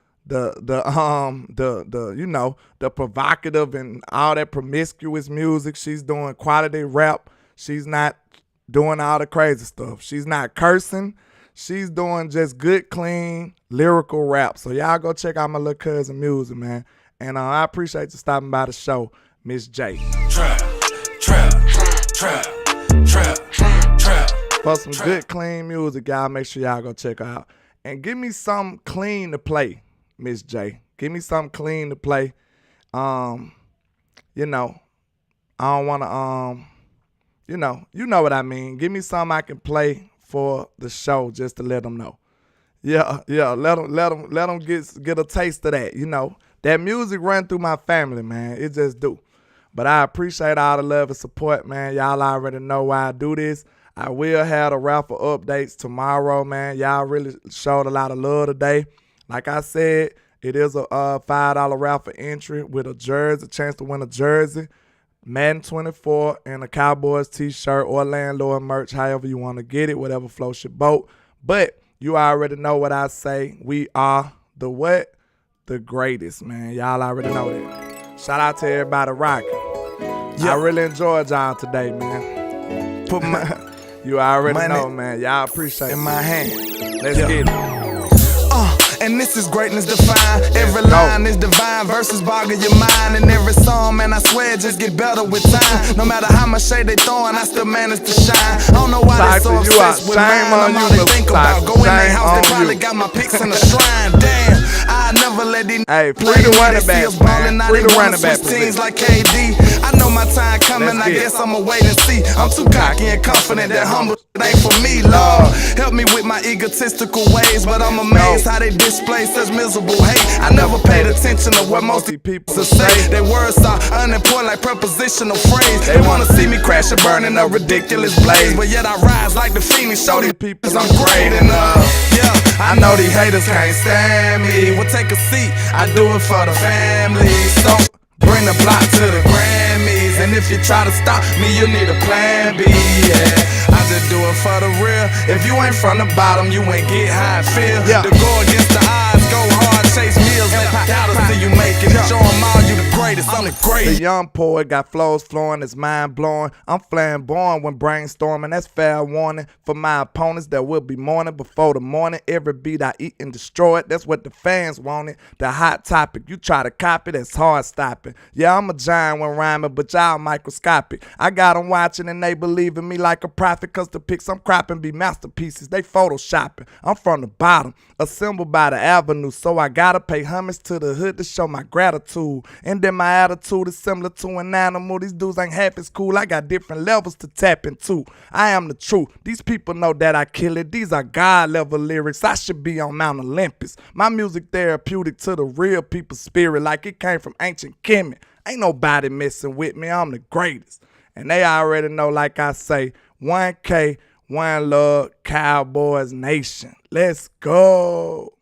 you know, the provocative and all that promiscuous music. She's doing quality rap. She's not doing all the crazy stuff. She's not cursing. She's doing just good, clean, lyrical rap. So y'all go check out my little cousin music, man. And I appreciate you stopping by the show, Miss J. Trap. For some good, clean music, y'all make sure y'all go check her out. And give me something clean to play, Miss J. Give me something clean to play. You know, I don't want to, you know what I mean. Give me something I can play for the show just to let them know. Yeah, let them get a taste of that. You know, that music run through my family, man. It just do. But I appreciate all the love and support, man. Y'all already know why I do this. I will have the raffle updates tomorrow, man. Y'all really showed a lot of love today. Like I said, it is a $5 raffle entry with a jersey, a chance to win a jersey, Madden 24, and a Cowboys t-shirt or landlord merch, however you want to get it, whatever floats your boat. But you already know what I say. We are the what? The greatest, man. Y'all already know that. Shout out to everybody rocking. Yep. I really enjoyed y'all today, man. Put my you already know, man. Y'all appreciate it. In my hand. Let's get it. And this is greatness defined. Every line is divine, verses boggle your mind. And every song, man, I swear, just get better with time. No matter how much shade they throwing, I still manage to shine. I don't know why they so obsessed with mine. I'm all they think about. Go in their house, they probably got my pics in the shrine. Damn, I never let these free the running back, man. Free the running back teams like KD. I know my time coming, I guess I'ma wait and see. I'm too cocky and confident that humble ain't for me, Lord. Help me with my egotistical ways, but I'm amazed how they display such miserable hate. I never paid attention to what most people say. Their words are unimportant like prepositional phrase. They wanna see me crash and burn in a ridiculous blaze, but yet I rise like the phoenix. Show these people I'm great enough. Yeah, I know these haters can't stand me. Well, take a seat, I do it for the family. So bring the block to the Grammys, and if you try to stop me, you need a plan B. Yeah, I just do it for the real. If you ain't from the bottom, you ain't get how I feel. To go against the odds, go hard, chase meals, and doubt till you make it. Show 'em all you the greatest, I'm the greatest. The young poet got flows flowing, it's mind blowing. I'm flamboyant when brainstorming, that's fair warning for my opponents that will be mourning before the morning. Every beat I eat and destroy it, that's what the fans wanted. The hot topic, you try to copy, that's hard stopping. Yeah, I'm a giant when rhyming, but y'all microscopic. I got them watching and they believe in me like a prophet, cause the pics I'm cropping be masterpieces, they photoshopping. I'm from the bottom, assembled by the avenue, so I gotta pay homage to the hood to show my gratitude. And then my attitude is similar to an animal. These dudes ain't half as cool, I got different levels to tap into. I am the truth, these people know that I kill it. These are God level lyrics, I should be on Mount Olympus. My music therapeutic to the real people's spirit, like it came from ancient Kemet. Ain't nobody messing with me, I'm the greatest. And they already know, like I say, 1K, one love, Cowboys Nation. Let's go.